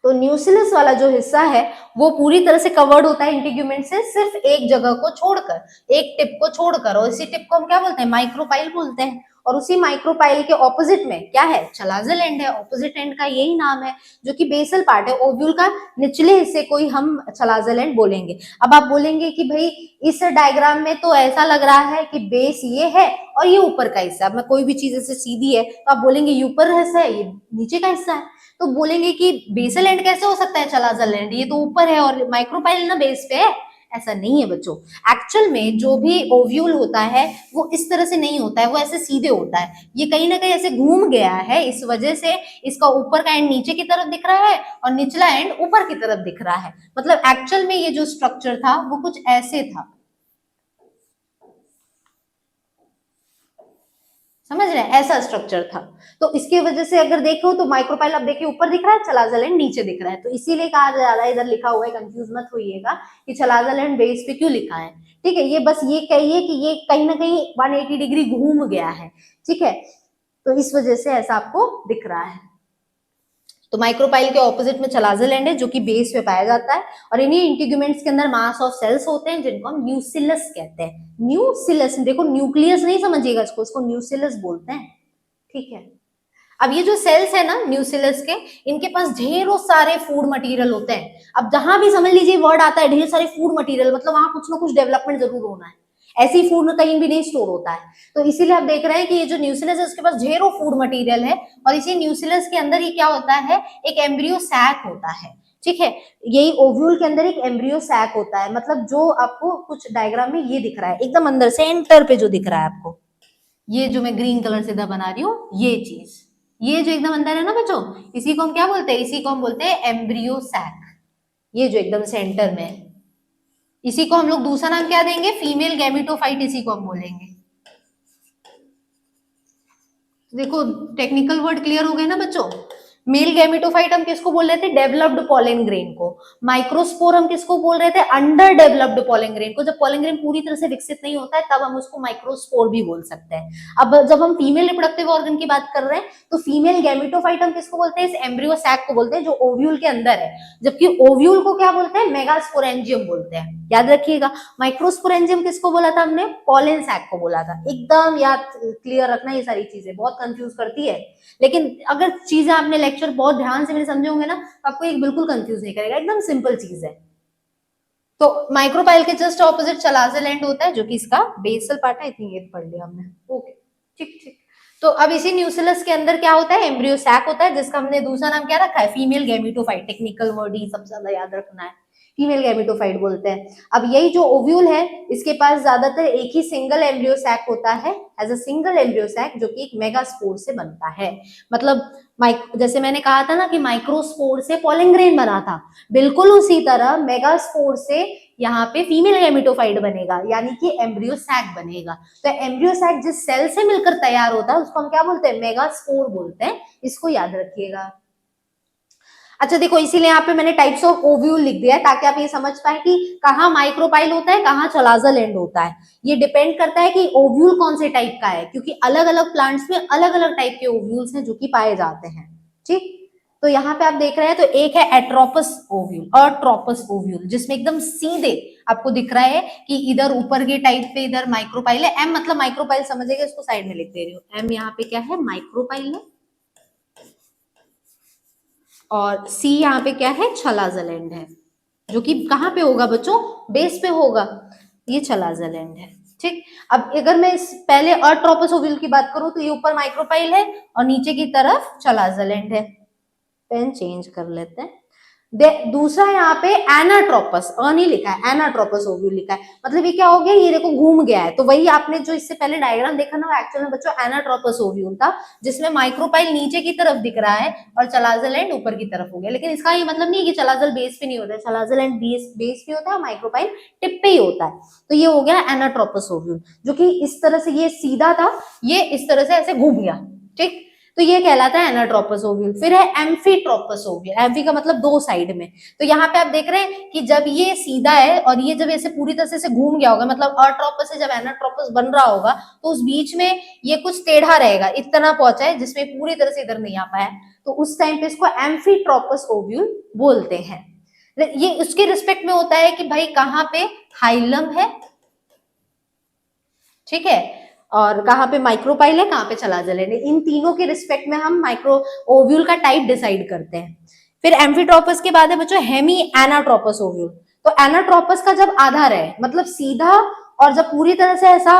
तो न्यूसिलस वाला जो हिस्सा है वो पूरी तरह से कवर्ड होता है इंटीग्यूमेंट से, सिर्फ एक जगह को छोड़कर, एक टिप को छोड़कर, और इसी टिप को हम क्या बोलते हैं, माइक्रोपाइल बोलते हैं। और उसी माइक्रोपाइल के ऑपोजिट में क्या है, छलाजल एंड है। ऑपोजिट एंड का यही नाम है, जो कि बेसल पार्ट है, ओव्यूल का निचले हिस्से को ही हम छलाजल एंड बोलेंगे। अब आप बोलेंगे कि भाई इस डायग्राम में तो ऐसा लग रहा है कि बेस ये है और ये ऊपर का हिस्सा। अब मैं कोई भी चीज ऐसे सीधी है तो आप बोलेंगे ये ऊपर हिस्सा है, ये नीचे का हिस्सा है, तो बोलेंगे कि बेसल एंड कैसे हो सकता है छलाजल एंड, ये तो ऊपर है और माइक्रोपाइल ना बेस पे है। ऐसा नहीं है बच्चों, एक्चुअल में जो भी ओव्यूल होता है वो इस तरह से नहीं होता है, वो ऐसे सीधे होता है। ये कहीं ना कहीं ऐसे घूम गया है, इस वजह से इसका ऊपर का एंड नीचे की तरफ दिख रहा है और निचला एंड ऊपर की तरफ दिख रहा है। मतलब एक्चुअल में ये जो स्ट्रक्चर था वो कुछ ऐसे था, समझ रहे हैं, ऐसा स्ट्रक्चर था। तो इसकी वजह से अगर देखो तो माइक्रोपाइल, अब देखिए ऊपर दिख रहा है, छलाजल एंड नीचे दिख रहा है, तो इसीलिए कहा जा रहा है, इधर लिखा हुआ है, कंफ्यूज मत होइएगा कि छलाजल एंड बेस पे क्यों लिखा है। ठीक है, ये बस ये कहिए कि ये कहीं ना कहीं 180 डिग्री घूम गया है। ठीक है, तो इस वजह से ऐसा आपको दिख रहा है। तो माइक्रोपाइल के ऑपोजिट में छलाजल एंड है जो कि बेस पे पाया जाता है, और इन्हीं इंटीग्यूमेंट्स के अंदर मास ऑफ सेल्स होते हैं जिनको हम न्यूसिलस कहते हैं। न्यूसिलस, देखो न्यूक्लियस नहीं समझिएगा इसको न्यूसिलस बोलते हैं। ठीक है, अब ये जो सेल्स है ना न्यूसिलस के, इनके पास ढेरों सारे फूड मटेरियल होते हैं। अब जहां भी समझ लीजिए वर्ड आता है ढेर सारे फूड मटेरियल, मतलब वहां कुछ ना कुछ डेवलपमेंट जरूर होना है, ऐसी फूड कहीं भी नहीं स्टोर होता है। तो इसीलिए आप देख रहे हैं कि ये जो न्यूसिलस है उसके पास ढेरों फूड मटेरियल है, और इसी न्यूसिलस के अंदर ये क्या होता है, एक एम्ब्रियो सैक होता है। ठीक है, यही ओव्यूल के अंदर एक एम्ब्रियो सैक होता है, मतलब जो आपको कुछ डायग्राम में ये दिख रहा है एकदम अंदर सेंटर पे जो दिख रहा है आपको, ये जो मैं ग्रीन कलर से बना रही हूँ, ये चीज, ये जो एकदम अंदर है ना बच्चों, इसी को हम क्या बोलते हैं, इसी को हम बोलते हैं एम्ब्रियो सैक। ये जो एकदम सेंटर में है, इसी को हम लोग दूसरा नाम क्या देंगे, फीमेल गैमेटोफाइट, इसी को हम बोलेंगे। देखो टेक्निकल वर्ड क्लियर हो गए ना बच्चों। मेल गैमेटोफाइट हम किसको बोल रहे थे, डेवलप्ड पॉलन ग्रेन को। माइक्रोस्पोर हम किसको बोल रहे थे, अंडर डेवलप्ड पॉलन ग्रेन को। जब पॉलन ग्रेन पूरी तरह से विकसित नहीं होता है तब हम उसको माइक्रोस्पोर भी बोल सकते हैं। अब जब हम फीमेल रिप्रोडक्टिव ऑर्गन की बात कर रहे हैं तो फीमेल गैमेटोफाइट हम किसको बोलते हैं, इस एम्ब्रियो सैक को बोलते हैं जो ओव्यूल के अंदर है, जबकि ओव्यूल को क्या बोलते हैं, मेगास्पोरेंजियम बोलते हैं। याद रखिएगा, माइक्रोस्पोरेंजियम किसको बोला था हमने, पॉलन सैक को बोला था। एकदम याद क्लियर रखना, ये सारी चीजें बहुत कंफ्यूज करती है, लेकिन अगर चीजें आपने लेक्चर बहुत ध्यान से मेरे समझे होंगे ना तो आपको एक बिल्कुल कंफ्यूज नहीं करेगा, एकदम सिंपल चीज है। तो माइक्रोपाइल के जस्ट ऑपोजिट छलाजल एंड होता है जो कि इसका बेसल पार्ट है। इतनी ये पढ़ लिया हमने, ओके ठीक ठीक। तो अब इसी न्यूसिलस के अंदर क्या होता है, एम्ब्रियो सैक होता है, जिसका हमने दूसरा नाम क्या रखा है, फीमेल गैमेटोफाइट। टेक्निकल वर्ड ही सबसे ज्यादा याद रखना है, फीमेल गैमेटोफाइट बोलते हैं। अब यही जो ओव्यूल है, इसके पास ज्यादातर एक ही सिंगल एम्ब्रियो सैक होता है, as a single embryo sac, जो कि एक मेगास्पोर से बनता है। मतलब जैसे मैंने कहा था ना कि माइक्रोस्पोर से पॉलन ग्रेन बना था, बिल्कुल उसी तरह मेगास्पोर से यहाँ पे फीमेल गैमेटोफाइट बनेगा, यानी कि एम्ब्रियो सैक बनेगा। तो एम्ब्रियो सैक जिस सेल से मिलकर तैयार होता है उसको हम क्या बोलते हैं, मेगास्पोर बोलते हैं। इसको याद रखिएगा। अच्छा देखो, इसीलिए यहाँ पे मैंने टाइप्स ऑफ ओव्यूल लिख दिया है, ताकि आप ये समझ पाए कि कहाँ माइक्रोपाइल होता है, कहाँ चलाजल एंड होता है। ये डिपेंड करता है कि ओव्यूल कौन से टाइप का है, क्योंकि अलग अलग प्लांट्स में अलग अलग टाइप के ओव्यूल्स हैं जो कि पाए जाते हैं। ठीक, तो यहाँ पे आप देख रहे हैं, तो एक है एट्रोपस ओव्यूल और ट्रोपस ओव्यूल, जिसमें एकदम सीधे आपको दिख रहा है कि इधर ऊपर के टाइप पे इधर माइक्रोपाइल है। एम मतलब माइक्रोपाइल समझेगा, इसको साइड में लिख दे रही हूँ। एम यहाँ पे क्या है, माइक्रोपाइल है, और सी यहाँ पे क्या है, छलाजल एंड है, जो कि कहाँ पे होगा बच्चों, बेस पे होगा। ये छलाजल एंड है। ठीक, अब अगर मैं इस पहले अट्रोपस ओव्यूल की बात करूं, तो ये ऊपर माइक्रोपाइल है और नीचे की तरफ छलाजल एंड है। पेन चेंज कर लेते हैं। दूसरा यहाँ पे एनाट्रोपस, नहीं लिखा है, एनाट्रोपस ओव्यूल लिखा है। मतलब ये क्या हो गया, ये देखो घूम गया है। तो वही आपने जो इससे पहले डायग्राम देखा ना, एक्चुअल में बच्चों एनाट्रोपस ओव्यूल था, जिसमें माइक्रोपाइल नीचे की तरफ दिख रहा है और चलाजल एंड ऊपर की तरफ हो गया। लेकिन इसका ये मतलब नहीं है कि चलाजल बेस पे नहीं होता है, चलाजल एंड बेस पे होता है, माइक्रोपाइल टिप पे ही होता है। तो ये हो गया एनाट्रोपस ओव्यूल, जो कि इस तरह से ये सीधा था, ये इस तरह से ऐसे घूम गया। ठीक, तो ये कहलाता है एनाट्रोपस ओव्यूल। फिर है एम्फीट्रोपस ओव्यूल, एम्फी का मतलब दो साइड में। तो यहाँ पे आप देख रहे हैं कि जब ये सीधा है और ये जब ऐसे पूरी तरह से घूम गया होगा, मतलब अट्रोपस से जब एनाट्रोपस बन रहा होगा, तो उस बीच में ये कुछ टेढ़ा रहेगा, इतना पहुंचा है जिसमें पूरी तरह से इधर नहीं आ पाया, तो उस टाइम पे इसको एम्फीट्रोपस ओव्यूल बोलते हैं। ये उसके रिस्पेक्ट में होता है कि भाई कहाँ पे हाइलम है, ठीक है, और कहाँ पे माइक्रोपाइल है, कहाँ पे छलाजल है। इन तीनों के रिस्पेक्ट में हम माइक्रो ओव्यूल का टाइप डिसाइड करते हैं। फिर एम्फीट्रोपस के बाद है बच्चों हेमी एनाट्रोपस ओव्यूल। तो एनाट्रोपस का जब आधार है, मतलब सीधा, और जब पूरी तरह से ऐसा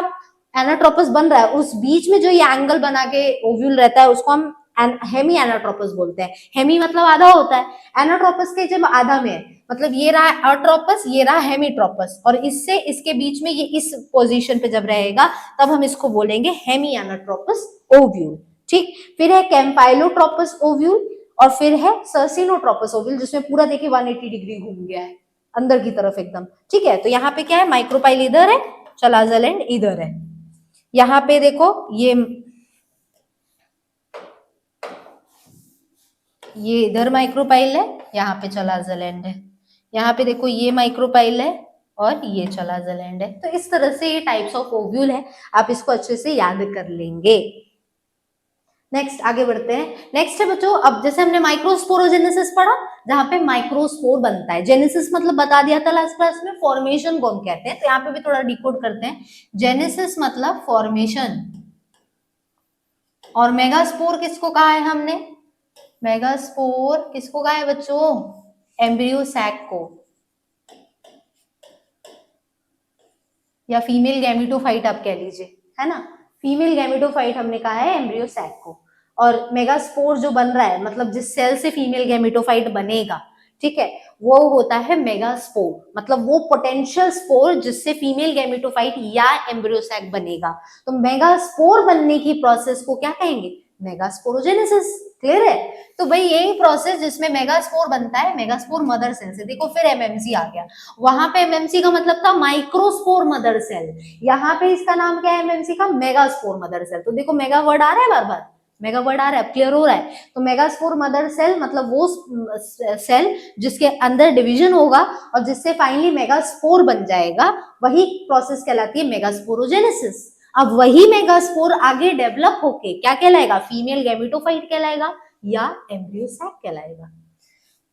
एनाट्रोपस बन रहा है, उस बीच में जो ये एंगल बना के ओव्यूल रहता है, उसको हम हेमी एनाट्रोपस बोलते हैं। हेमी मतलब आधा होता है, एनाट्रोपस के जब आधा में है, मतलब ये रहा अट्रोपस, ये रहा हेमीट्रोपस, और इससे इसके बीच में ये इस पोजीशन पे जब रहेगा, तब हम इसको बोलेंगे हेमी एनाट्रोपस ओव्यूल। ठीक, फिर है कैम्पाइलोट्रोपस ओव्यूल, और फिर है सर्सिनोट्रोपस ओव्यूल, जिसमें पूरा देखिए 180 डिग्री घूम गया है अंदर की तरफ एकदम। ठीक है, तो यहाँ पे क्या है, माइक्रोपाइल इधर है, चलाजल एंड इधर है। यहाँ पे देखो ये इधर माइक्रोपाइल है, यहाँ पे चलाजल एंड है। यहाँ पे देखो ये माइक्रोपाइल है और ये चलाजल एंड है। तो इस तरह से ये टाइप्स ऑफ ओव्यूल है, आप इसको अच्छे से याद कर लेंगे। नेक्स्ट आगे बढ़ते हैं। नेक्स्ट है बच्चों, अब जैसे हमने माइक्रोस्पोरोजेनेसिस पढ़ा, जहां पे माइक्रोस्पोर बनता है। जेनेसिस मतलब बता दिया था लास्ट क्लास में, फॉर्मेशन को हम कहते हैं। तो यहाँ पे भी थोड़ा डिकोड करते हैं। जेनेसिस मतलब फॉर्मेशन, और मेगास्पोर किसको कहा है हमने, मेगास्पोर किसको कहा है बच्चों, एम्ब्रियो सैक को, या फीमेल गैमेटोफाइट आप कह लीजिए, है ना। फीमेल गैमेटोफाइट हमने कहा है एम्ब्रियो सैक को। और मेगास्पोर जो बन रहा है, मतलब जिस सेल से फीमेल गैमेटोफाइट बनेगा, ठीक है, वो होता है मेगास्पोर, मतलब वो पोटेंशियल स्पोर जिससे फीमेल गैमेटोफाइट या एम्ब्रियो सैक बनेगा। तो मेगास्पोर बनने की प्रोसेस को क्या कहेंगे, मेगास्पोरोजेनेसिस। क्लियर है। तो भाई यही प्रोसेस जिसमें मेगास्पोर बनता है, मेगास्पोर मदर सेल से। देखो फिर एमएमसी आ गया, वहां पे एमएमसी का मतलब था माइक्रोस्पोर मदर सेल, यहाँ पे इसका नाम क्या है एमएमसी का, मेगास्पोर मदर सेल। तो देखो मेगा वर्ड आ रहा है, बार बार मेगा वर्ड आ रहा है, क्लियर हो रहा है। तो मेगास्पोर मदर सेल मतलब वो सेल जिसके अंदर डिवीजन होगा और जिससे फाइनली मेगास्पोर बन जाएगा, वही प्रोसेस कहलाती है मेगास्पोरोजेनेसिस। अब वही मेगास्पोर आगे डेवलप होके क्या कहलाएगा, फीमेल गैमेटोफाइट कहलाएगा या एम्ब्रियो सैक कहलाएगा।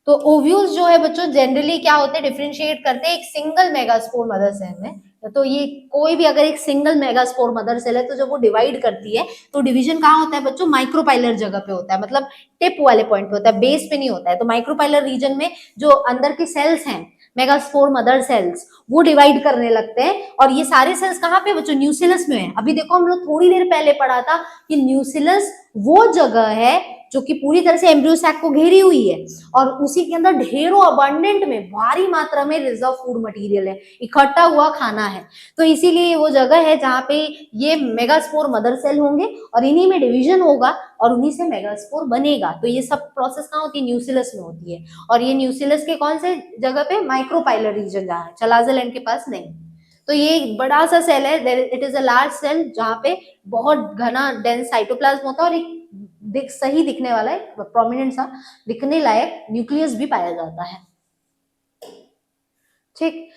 तो ओव्यूल्स जो है बच्चों जनरली क्या होते हैं, डिफरेंशिएट करते हैं एक सिंगल मेगास्पोर मदर सेल में। तो ये कोई भी अगर एक सिंगल मेगास्पोर मदर सेल है, तो जब वो डिवाइड करती है तो डिवीजन कहाँ होता है बच्चों, माइक्रोपाइलर जगह पे होता है, मतलब टिप वाले पॉइंट पे होता है, बेस पे नहीं होता है। तो माइक्रोपाइलर रीजन में जो अंदर के सेल्स हैं, मेगास्पोर मदर सेल्स, वो डिवाइड करने लगते हैं। और ये सारे सेल्स कहाँ पे बच्चों, न्यूसिलस में है। अभी देखो हम लोग थोड़ी देर पहले पढ़ा था कि न्यूसिलस वो जगह है जो कि पूरी तरह से एम्ब्रियो सैक को घेरी हुई है और उसी के अंदर ढेरों अबंडेंट में भारी मात्रा में रिजर्व फूड मटेरियल है, इकट्ठा हुआ खाना है। तो इसीलिए वो जगह है जहाँ पे ये मेगास्पोर मदर सेल होंगे और इन्हीं में डिवीजन होगा और उन्हीं से मेगास्पोर बनेगा। तो ये सब प्रोसेस कहाँ होती है? न्यूसिलस में होती है। और ये न्यूसिलस के कौन से जगह पे? माइक्रोपाइलर रीजन जहाँ है, चलाजल एंड के पास नहीं। तो ये एक बड़ा सा सेल है, it is a large cell जहाँ पे बहुत घना डेंस साइटोप्लाज्म होता है और एक सही दिखने वाला है, प्रोमिनेंट सा दिखने लायक न्यूक्लियस भी पाया जाता है। ठीक,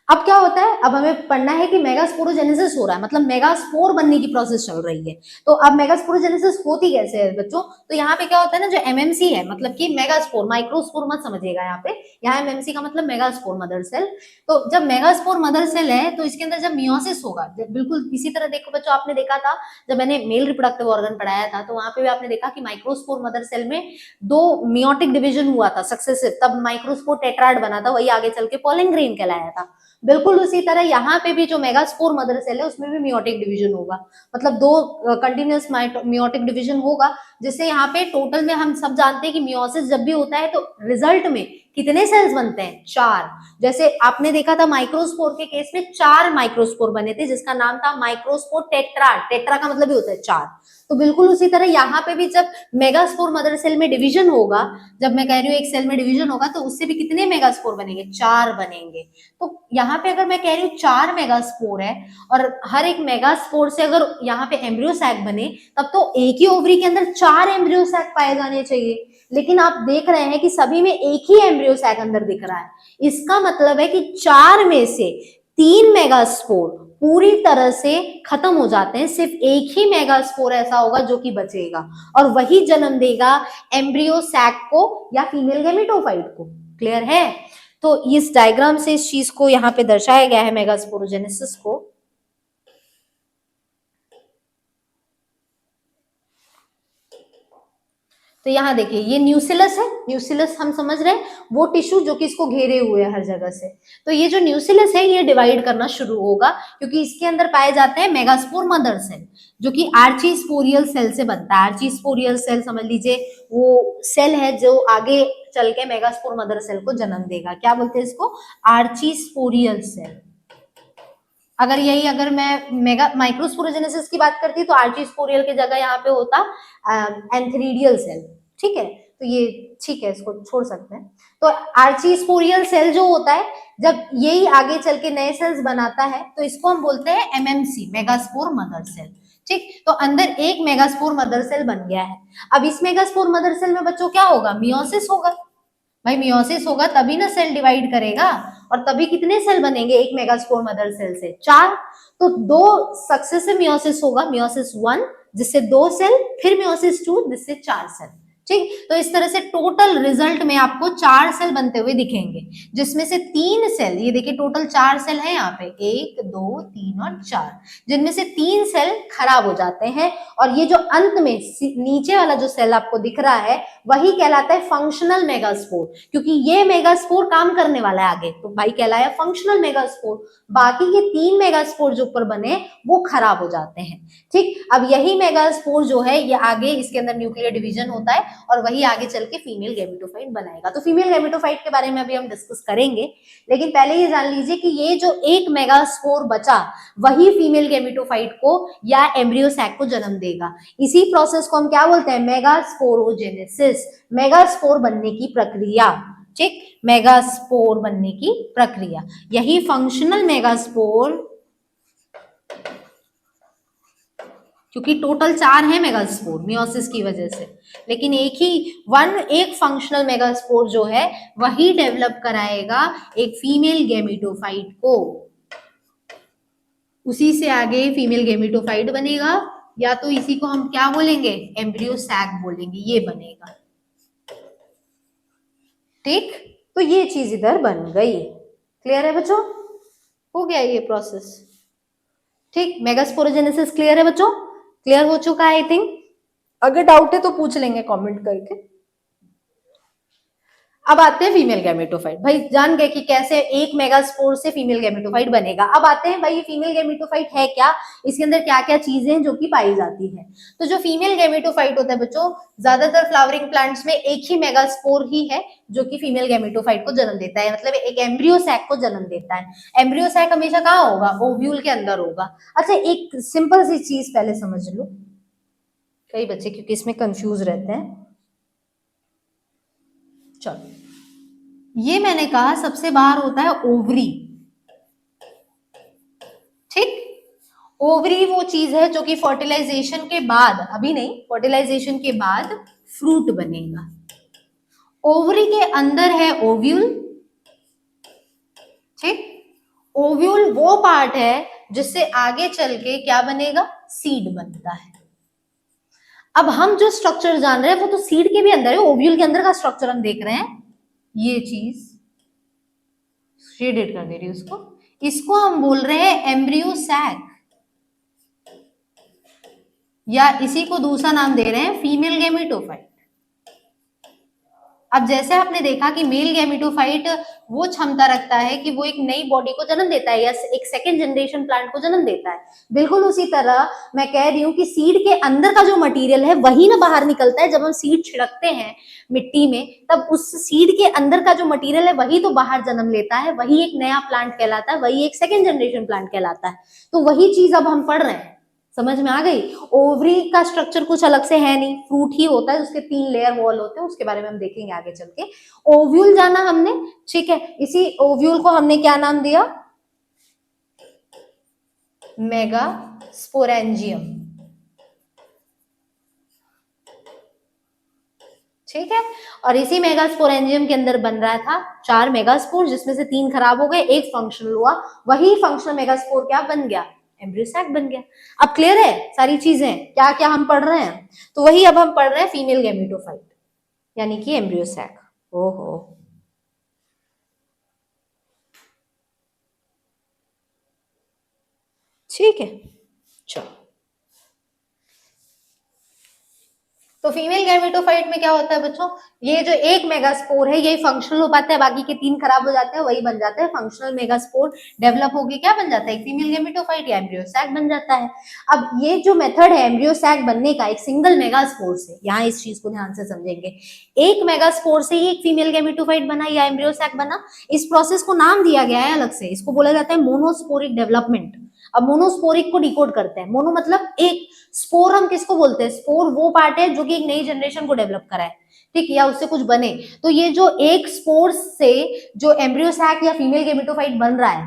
अब क्या होता है? अब हमें पढ़ना है कि मेगास्पोरोजेनेसिस हो रहा है, मतलब मेगास्पोर बनने की प्रोसेस चल रही है। तो अब मेगास्पोरोजेनेसिस होती कैसे है बच्चों? तो यहाँ पे क्या होता है ना, जो एमएमसी है, मतलब कि मेगास्पोर, माइक्रोस्पोर मत समझिएगा यहाँ पे, यहाँ एमएमसी का मतलब मेगास्पोर मदर सेल। तो जब मेगास्पोर मदर सेल है तो इसके अंदर जब मियोसिस होगा, बिल्कुल इसी तरह देखो बच्चों, आपने देखा था जब मैंने मेल रिप्रोडक्टिव ऑर्गन पढ़ाया था तो वहां पे भी आपने देखा कि माइक्रोस्पोर मदर सेल में 2 मियोटिक डिवीजन हुआ था सक्सेसिव, तब माइक्रोस्पोर टेट्राड बना था, वही आगे चल के पोलिंग ग्रेन कहलाया था। बिल्कुल उसी तरह यहाँ पे भी जो मेगास्पोर मदर सेल है उसमें भी मियोटिक डिवीजन होगा, मतलब 2 कंटिन्यूअस मियोटिक डिवीजन होगा, जिससे यहाँ पे टोटल में हम सब जानते हैं कि मियोसिस जब भी होता है तो रिजल्ट में कितने सेल्स बनते हैं? 4। जैसे आपने देखा था माइक्रोस्पोर के केस में 4 माइक्रोस्पोर बने थे जिसका नाम था माइक्रोस्पोर टेट्रा, टेट्रा का मतलब ही होता है 4। तो बिल्कुल उसी तरह यहाँ पे भी जब मेगास्पोर मदर सेल में डिवीजन होगा, जब मैं कह रही हूँ एक सेल में डिवीजन होगा तो उससे भी कितने मेगास्पोर बनेंगे? 4 बनेंगे। तो यहाँ पे अगर मैं कह रही हूँ 4 मेगास्पोर है और हर एक मेगास्पोर से अगर यहाँ पे एम्ब्रियो सैक बने तब तो एक ही ओवरी के अंदर 4 एम्ब्रियो सैक पाए जाने चाहिए, लेकिन आप देख रहे हैं कि सभी में एक ही एम्ब्रियो सैक अंदर दिख रहा है। इसका मतलब है कि 4 में से 3 मेगास्पोर पूरी तरह से खत्म हो जाते हैं, सिर्फ एक ही मेगास्पोर ऐसा होगा जो कि बचेगा और वही जन्म देगा एम्ब्रियो सैक को या फीमेल गेमेटोफाइट को। क्लियर है? तो इस डायग्राम से इस चीज को यहाँ पे दर्शाया गया है, मेगास्पोरोजेनेसिस को। तो यहाँ देखिए ये न्यूसिलस है, न्यूसिलस हम समझ रहे हैं वो टिश्यू जो कि इसको घेरे हुए है हर जगह से। तो ये जो न्यूसिलस है ये डिवाइड करना शुरू होगा क्योंकि इसके अंदर पाए जाते हैं मेगास्पोर मदर सेल जो कि आर्चीस्पोरियल सेल से बनता है। आर्चीस्पोरियल सेल समझ लीजिए वो सेल है जो आगे चल के मेगास्पोर मदर सेल को जन्म देगा। क्या बोलते हैं इसको? आर्चीस्पोरियल सेल। अगर मैं मेगा माइक्रोस्पोरोजेनेसिस की बात करती तो आर्चीस्पोरियल की जगह यहाँ पे होता एंथेरिडियल सेल। ठीक है, तो ये ठीक है, इसको छोड़ सकते हैं। तो आर्चीस्पोरियल सेल जो होता है जब यही आगे चल के नए सेल्स बनाता है तो इसको हम बोलते हैं एमएमसी, मेगास्पोर मदर सेल। ठीक, तो अंदर एक मेगास्पोर मदर सेल बन गया है। अब इस मेगास्पोर मदर सेल में बच्चों क्या होगा? मियोसिस होगा। भाई मियोसिस होगा तभी ना सेल डिवाइड करेगा और तभी कितने सेल बनेंगे एक मेगास्पोर मदर सेल से? 4। तो 2 सक्सेसिव मियोसिस होगा, मियोसिस 1 जिससे 2 सेल, फिर मियोसिस 2 जिससे 4 सेल। ठीक, तो इस तरह से टोटल रिजल्ट में आपको 4 सेल बनते हुए दिखेंगे जिसमें से 3 सेल, ये देखिए टोटल 4 सेल है यहाँ पे, 1 2 3 और 4, जिनमें से 3 सेल खराब हो जाते हैं और ये जो अंत में नीचे वाला जो सेल आपको दिख रहा है वही कहलाता है फंक्शनल मेगास्पोर, क्योंकि ये मेगास्पोर काम करने वाला है आगे, तो भाई कहलाया फंक्शनल मेगास्पोर। बाकी ये 3 मेगास्पोर जो ऊपर बने वो खराब हो जाते हैं। ठीक, अब यही मेगास्पोर जो है ये आगे इसके अंदर न्यूक्लियर डिवीजन होता है और वही आगे चल के फीमेल गैमेटोफाइट बनाएगा। तो फीमेल गैमेटोफाइट के बारे में अभी हम डिस्कस करेंगे, लेकिन पहले ये जान लीजिए कि ये जो एक मेगास्पोर बचा वही फीमेल गैमेटोफाइट को या एम्ब्रियो सैक को जन्म देगा। इसी प्रोसेस को हम क्या बोलते हैं? मेगास्पोरोजेनेसिस, मेगास्पोर बनने की प्रक्रिया। ठीक, मेगास्पोर बनने की प्रक्रिया, यही फंक्शनल मेगास्पोर, क्योंकि टोटल 4 है मेगास्पोर मियोसिस की वजह से, लेकिन एक फंक्शनल मेगास्पोर जो है वही डेवलप कराएगा एक फीमेल गैमेटोफाइट को। उसी से आगे फीमेल गैमेटोफाइट बनेगा या तो इसी को हम क्या बोलेंगे? एम्ब्रियो सैक बोलेंगे, ये बनेगा। ठीक, तो ये चीज इधर बन गई। क्लियर है बच्चों? हो गया ये प्रोसेस। ठीक, मेगास्पोरोजेनेसिस क्लियर है बच्चों? क्लियर हो चुका है आई थिंक। अगर डाउट है तो पूछ लेंगे कमेंट करके। अब आते हैं फीमेल गैमेटोफाइट। भाई जान गए कि कैसे एक मेगास्पोर से फीमेल गैमेटोफाइट बनेगा। अब आते हैं भाई ये फीमेल गैमेटोफाइट है क्या, इसके अंदर क्या क्या चीजें हैं जो कि पाई जाती है। तो जो फीमेल गैमेटोफाइट होता है बच्चों, ज्यादातर फ्लावरिंग प्लांट्स में एक ही मेगास्पोर ही है जो कि फीमेल गैमेटोफाइट को जन्म देता है, मतलब एक एम्ब्रियो सैक को जन्म देता है। एम्ब्रियो सैक हमेशा कहाँ होगा, ओव्यूल के अंदर होगा। अच्छा एक सिंपल सी चीज पहले समझ लो, कई बच्चे क्योंकि इसमें कंफ्यूज रहते हैं। चलो ये मैंने कहा सबसे बाहर होता है ओवरी, ठीक। ओवरी वो चीज है जो कि फर्टिलाइजेशन के बाद, अभी नहीं, फर्टिलाइजेशन के बाद फ्रूट बनेगा। ओवरी के अंदर है ओव्यूल, ठीक। ओव्यूल वो पार्ट है जिससे आगे चल के क्या बनेगा, सीड बनता है। अब हम जो स्ट्रक्चर जान रहे हैं वो तो सीड के भी अंदर है, ओव्यूल के अंदर का स्ट्रक्चर हम देख रहे हैं। ये चीज शेडेड कर दे रही हूं उसको, इसको हम बोल रहे हैं एम्ब्रियो सैक, या इसी को दूसरा नाम दे रहे हैं फीमेल गैमेटोफाइट। अब जैसे आपने देखा कि मेल गैमेटोफाइट वो क्षमता रखता है कि वो एक नई बॉडी को जन्म देता है या एक सेकेंड जनरेशन प्लांट को जन्म देता है, बिल्कुल उसी तरह मैं कह रही हूँ कि सीड के अंदर का जो मटेरियल है वही ना बाहर निकलता है। जब हम सीड छिड़कते हैं मिट्टी में तब उस सीड के अंदर का जो मटेरियल है वही तो बाहर जन्म लेता है, वही एक नया प्लांट कहलाता है, वही एक सेकेंड जनरेशन प्लांट कहलाता है। तो वही चीज अब हम पढ़ रहे हैं, समझ में आ गई। ओवरी का स्ट्रक्चर कुछ अलग से है नहीं, फ्रूट ही होता है, उसके 3 लेयर वॉल होते हैं, उसके बारे में हम देखेंगे आगे चल के। ओव्यूल जाना हमने, ठीक है। इसी ओव्यूल को हमने क्या नाम दिया, मेगास्पोरेंजियम, ठीक है। और इसी मेगास्पोरेंजियम के अंदर बन रहा था 4 मेगास्पोर, जिसमें से 3 खराब हो गए, एक फंक्शनल हुआ, वही फंक्शनल मेगास्पोर क्या बन गया, एम्ब्रियो सैक बन गया। अब क्लियर है सारी चीजें, क्या क्या हम पढ़ रहे हैं। तो वही अब हम पढ़ रहे हैं फीमेल गैमेटोफाइट यानी कि एम्ब्रियो सैक। ओहो, ठीक है। चलो तो फीमेल गैमेटोफाइट में क्या होता है बच्चों, ये जो एक मेगास्पोर है यही फंक्शनल हो पाता है, बाकी के 3 खराब हो जाते हैं, वही बन जाता है फंक्शनल मेगास्पोर। डेवलप होके क्या बन जाता है, एक फीमेल गैमेटोफाइट या एम्ब्रियो सैक बन जाता है। अब ये जो मेथड है एम्ब्रियो सैक बनने का, एक सिंगल मेगास्पोर से, यहाँ इस चीज को ध्यान से समझेंगे, एक मेगास्पोर से ही एक फीमेल गैमेटोफाइट बना या एम्ब्रियो सैक बना। इस प्रोसेस को नाम दिया गया है अलग से, इसको बोला जाता है मोनोस्पोरिक डेवलपमेंट। अब मोनोस्पोरिक को डिकोड करते हैं, मोनो मतलब एक, स्पोर हम किसको बोलते हैं, स्पोर वो पार्ट है जो कि एक नई जनरेशन को डेवलप कराए, ठीक, या उससे कुछ बने। तो ये जो एक स्पोर से जो एम्ब्रियो सैक या फीमेल गैमेटोफाइट बन रहा है,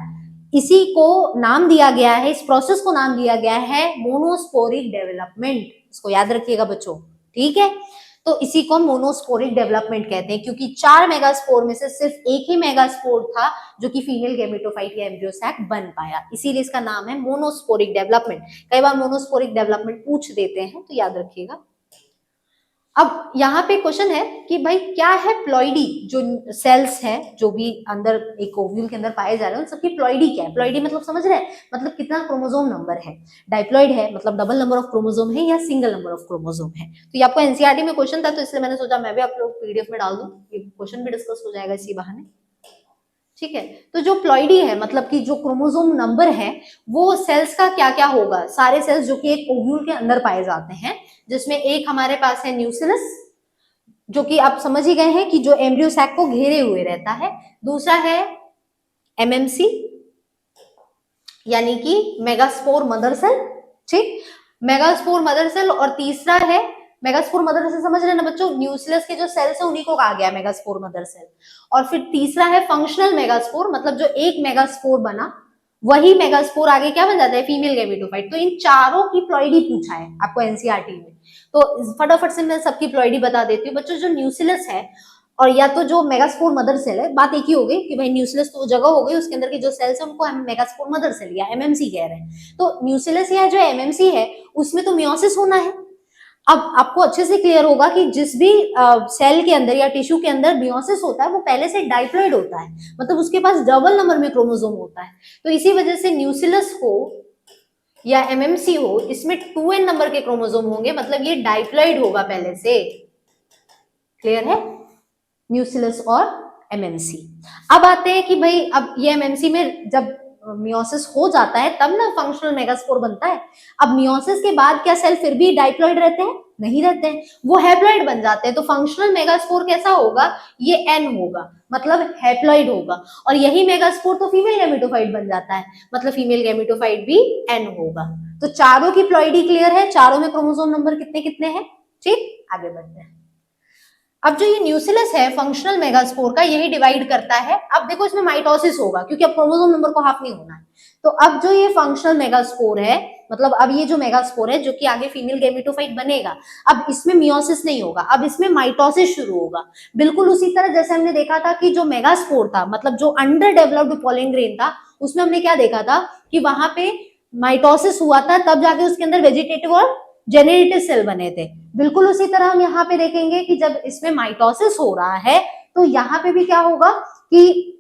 इसी को नाम दिया गया है, इस प्रोसेस को नाम दिया गया है मोनोस्पोरिक डेवलपमेंट। इसको याद रखिएगा बच्चों, ठीक है। तो इसी को मोनोस्पोरिक डेवलपमेंट कहते हैं, क्योंकि 4 मेगास्पोर में से सिर्फ एक ही मेगास्पोर था जो कि फीमेल गैमेटोफाइट या एम्ब्रियो सैक बन पाया, इसीलिए इसका नाम है मोनोस्पोरिक डेवलपमेंट। कई बार मोनोस्पोरिक डेवलपमेंट पूछ देते हैं तो याद रखिएगा। अब यहाँ पे क्वेश्चन है कि भाई क्या है प्लॉइडी, जो सेल्स है जो भी अंदर एक ओव्यूल के अंदर पाए जा रहे हैं उन सबकी प्लॉइडी क्या है। प्लॉइडी मतलब समझ रहे हैं, मतलब कितना क्रोमोसोम नंबर है। डाइप्लॉइड है मतलब डबल नंबर ऑफ क्रोमोसोम है या सिंगल नंबर ऑफ क्रोमोसोम है। तो ये आपको एनसीईआरटी में क्वेश्चन था, तो इसलिए मैंने सोचा मैं भी आप लोग पीडीएफ में डाल दूं, ये क्वेश्चन भी डिस्कस हो जाएगा इसी बहाने, ठीक है। तो जो प्लॉइडी है मतलब कि जो क्रोमोसोम नंबर है वो सेल्स का क्या क्या होगा, सारे सेल्स जो कि एक ओव्यूल के अंदर पाए जाते हैं, जिसमें एक हमारे पास है न्यूक्लियस, जो कि आप समझ ही गए हैं कि जो एम्ब्रियो सैक को घेरे हुए रहता है। दूसरा है एमएमसी यानी कि मेगास्पोर मदर सेल, ठीक, मेगास्पोर मदर सेल। और तीसरा है मेगास्पोर मदर सेल, समझ रहे हैं ना बच्चों, न्यूक्लियस के जो सेल्स है उन्हीं को कहा गया मेगास्पोर मदर सेल। और फिर तीसरा है फंक्शनल मेगास्पोर, मतलब जो एक मेगास्पोर बना वही मेगास्पोर आगे क्या बन जाता है, फीमेल गैमेटोफाइट। तो इन चारों की प्लॉइडी पूछा है आपको एनसीईआरटी में, तो फटाफट से मैं सबकी प्लॉइडी बता देती हूँ बच्चों। जो न्यूक्लियस है और या तो जो मेगास्पोर मदर सेल है, बात एक ही हो गई कि भाई न्यूक्लियस तो जगह हो गई, उसके अंदर की जो सेल्स है उनको हम मेगास्पोर मदर सेल या एमएमसी कह रहे हैं। तो न्यूक्लियस या जो एमएमसी है उसमें तो मियोसिस होना है। अब आपको अच्छे से क्लियर होगा कि जिस भी सेल के अंदर या टिश्यू के अंदर मियोसिस होता है वो पहले से डाइप्लॉइड होता है, मतलब उसके पास डबल नंबर में क्रोमोसोम होता है। तो इसी वजह से न्यूक्लियस हो या एमएमसी हो, इसमें 2n नंबर के क्रोमोसोम होंगे, मतलब ये डाइप्लॉइड होगा पहले से। क्लियर है? न्यूक्लियस और एमएमसी। अब आते हैं कि भाई अब ये एमएमसी में जब मियोसिस हो जाता है तब ना फंक्शनल मेगास्पोर बनता है। अब मियोसिस के बाद क्या सेल फिर भी डाइप्लॉइड रहते हैं? नहीं रहते हैं, वो हैप्लॉइड बन जाते हैं। तो फंक्शनल मेगास्पोर कैसा होगा? ये एन होगा, मतलब हैप्लॉइड होगा। और यही मेगास्पोर तो फीमेल गैमेटोफाइट बन जाता है, मतलब फीमेल गैमेटोफाइट भी एन होगा। तो चारों की प्लॉइडी क्लियर है, चारों में क्रोमोसोम नंबर कितने कितने हैं? ठीक, आगे बढ़ते हैं। अब जो ये न्यूक्लियस है फंक्शनल मेगास्पोर का, यही डिवाइड करता है। अब देखो इसमें माइटोसिस होगा क्योंकि अब क्रोमोसोम नंबर को हाफ नहीं होना है। तो अब जो ये फंक्शनल मेगास्पोर है, मतलब अब ये जो मेगास्पोर है जो कि आगे फीमेल गैमेटोफाइट बनेगा, अब इसमें मियोसिस नहीं होगा, अब इसमें माइटोसिस शुरू होगा। बिल्कुल उसी तरह जैसे हमने देखा था कि जो मेगास्पोर था, मतलब जो अंडर डेवलप्ड पॉलन ग्रेन था, उसमें हमने क्या देखा था कि वहां पे माइटोसिस हुआ था, तब जाके उसके अंदर वेजिटेटिव और जेनरेटिव सेल बने थे। बिल्कुल उसी तरह हम यहाँ पे देखेंगे कि जब इसमें माइटोसिस हो रहा है तो यहाँ पे भी क्या होगा कि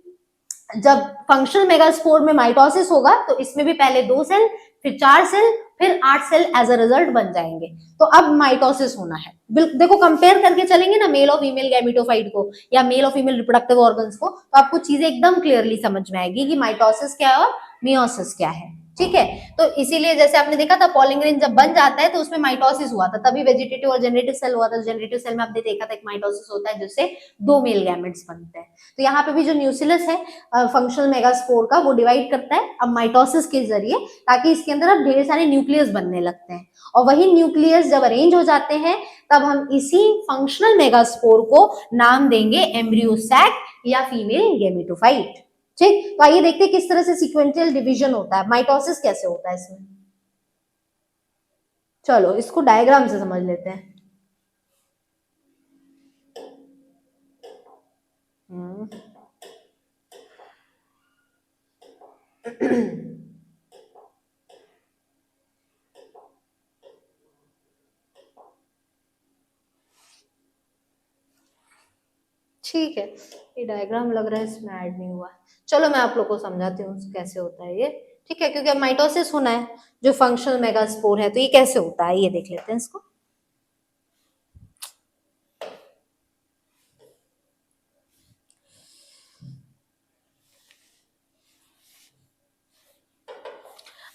जब फंक्शनल मेगास्पोर में माइटोसिस होगा तो इसमें भी पहले 2 सेल, फिर 4 सेल, फिर 8 सेल एज अ रिजल्ट बन जाएंगे। तो अब माइटोसिस होना है। देखो कंपेयर करके चलेंगे ना मेल और फीमेल गैमेटोफाइट को या मेल और फीमेल रिप्रोडक्टिव ऑर्गन्स को, तो आपको चीजें एकदम क्लियरली समझ में आएगी कि माइटोसिस क्या है और मियोसिस क्या है। ठीक है, तो इसीलिए जैसे आपने देखा था पॉलन ग्रेन जब बन जाता है तो उसमें माइटोसिस हुआ था, तभी वेजिटेटिव और जनरेटिव सेल हुआ था। जनरेटिव सेल में आपने देखा था एक माइटोसिस होता है जिससे 2 मेल गैमेट्स बनते हैं। तो यहाँ पे भी जो न्यूक्लियस है फंक्शनल मेगास्पोर का, वो डिवाइड करता है अब माइटोसिस के जरिए, ताकि इसके अंदर अब ढेर सारे न्यूक्लियस बनने लगते हैं। और वही न्यूक्लियस जब अरेंज हो जाते हैं तब हम इसी फंक्शनल मेगास्पोर को नाम देंगे एम्ब्रियो सैक या फीमेल गैमेटोफाइट। ठीक, तो आइए देखते हैं किस तरह से सीक्वेंशियल डिवीजन होता है, माइटोसिस कैसे होता है इसमें। चलो इसको डायग्राम से समझ लेते हैं। ठीक है, ये डायग्राम लग रहा है इसमें ऐड नहीं हुआ। चलो मैं आप लोग को समझाती हूँ कैसे होता है ये। ठीक है, क्योंकि अब माइटोसिस होना है जो फंक्शनल मेगास्पोर है, तो ये कैसे होता है ये देख लेते हैं इसको।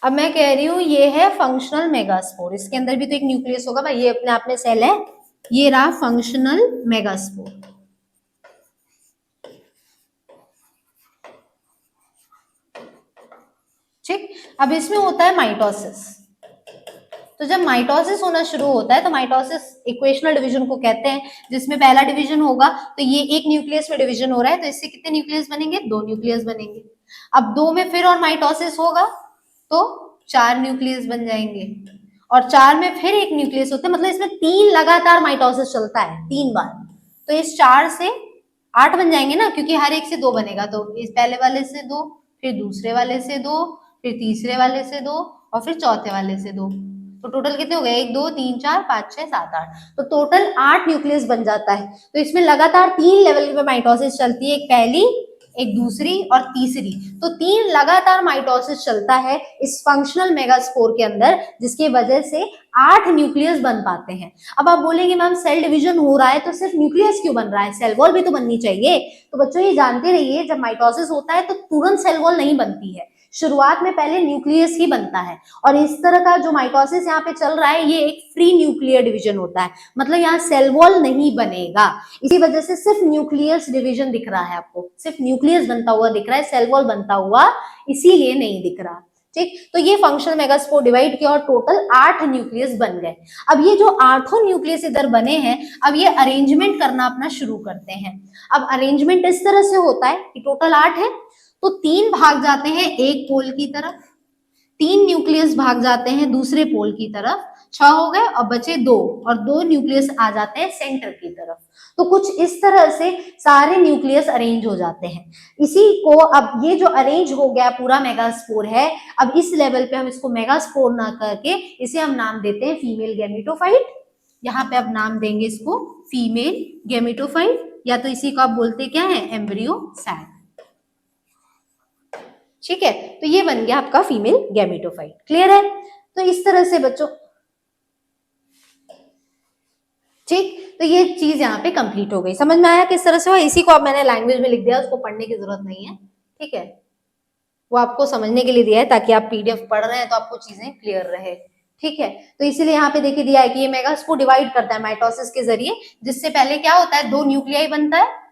अब मैं कह रही हूँ ये है फंक्शनल मेगास्पोर, इसके अंदर भी तो एक न्यूक्लियस होगा भाई, ये अपने आप में सेल है। ये रहा फंक्शनल मेगास्पोर। ठीक, अब इसमें होता है माइटोसिस। तो जब माइटोसिस होना शुरू होता है तो माइटोसिस इक्वेशनल डिवीजन को कहते हैं, जिसमें पहला डिवीजन होगा तो ये एक न्यूक्लियस में डिवीजन हो रहा है, तो इससे कितने न्यूक्लियस बनेंगे? 2 न्यूक्लियस बनेंगे। अब 2 में फिर और माइटोसिस होगा तो 4 न्यूक्लियस बन जाएंगे, और 4 में फिर एक न्यूक्लियस होता है, मतलब इसमें 3 लगातार माइटोसिस चलता है 3 बार। तो इस 4 से 8 बन जाएंगे ना, क्योंकि हर एक से 2 बनेगा। तो इस पहले वाले से 2, फिर दूसरे वाले से 2, फिर तीसरे वाले से 2 और फिर चौथे वाले से 2। तो टोटल कितने हो गए? 1 2 3 4 5 6 7 8, तो टोटल 8 न्यूक्लियस बन जाता है। तो इसमें लगातार 3 लेवल पे माइटोसिस चलती है, एक पहली, एक दूसरी और तीसरी। तो 3 लगातार माइटोसिस चलता है इस फंक्शनल मेगास्पोर के अंदर, जिसकी वजह से 8 न्यूक्लियस बन पाते हैं। अब आप बोलेंगे मैम सेल डिवीजन हो रहा है तो सिर्फ न्यूक्लियस क्यों बन रहा है, सेल वॉल भी तो बननी चाहिए। तो बच्चों ये जानते रहिए जब माइटोसिस होता है तो तुरंत सेल वॉल नहीं बनती है, शुरुआत में पहले न्यूक्लियस ही बनता है। और इस तरह का जो माइटोसिस यहाँ पे चल रहा है ये एक फ्री न्यूक्लियर डिवीजन होता है, मतलब यहाँ सेल वॉल नहीं बनेगा। इसी वजह से सिर्फ न्यूक्लियस डिवीजन दिख रहा है आपको, सिर्फ न्यूक्लियस बनता हुआ दिख रहा है, सेल वॉल बनता हुआ इसीलिए नहीं दिख रहा। ठीक, तो ये फंक्शनल मेगास्पोर डिवाइड किया और टोटल 8 न्यूक्लियस बन गए। अब ये जो 8 न्यूक्लियस इधर बने हैं, अब ये अरेंजमेंट करना अपना शुरू करते हैं। अब अरेंजमेंट इस तरह से होता है कि टोटल 8 है तो 3 भाग जाते हैं एक पोल की तरफ, 3 न्यूक्लियस भाग जाते हैं दूसरे पोल की तरफ, 6 हो गए और बचे 2, और 2 न्यूक्लियस आ जाते हैं सेंटर की तरफ। तो कुछ इस तरह से सारे न्यूक्लियस अरेंज हो जाते हैं। इसी को अब ये जो अरेंज हो गया पूरा मेगास्पोर है, अब इस लेवल पे हम इसको मेगास्पोर ना करके इसे हम नाम देते हैं फीमेल गैमेटोफाइट। यहाँ पे अब नाम देंगे इसको फीमेल गैमेटोफाइट, या तो इसी को आप बोलते क्या है, एम्ब्रियो सैक। ठीक है, तो ये बन गया आपका फीमेल गैमेटोफाइट। क्लियर है? तो इस तरह से बच्चों, ठीक, तो ये चीज यहाँ पे कंप्लीट हो गई। समझ में आया किस तरह से हुआ? इसी को अब मैंने लैंग्वेज में लिख दिया, उसको पढ़ने की जरूरत नहीं है, ठीक है, वो आपको समझने के लिए दिया है ताकि आप पीडीएफ पढ़ रहे हैं तो आपको चीजें क्लियर रहे, ठीक है। तो इसीलिए यहाँ पे देखिए दिया है कि ये मेगास को डिवाइड करता है माइटोसिस के जरिए, जिससे पहले क्या होता है, 2 न्यूक्लियाई बनता है,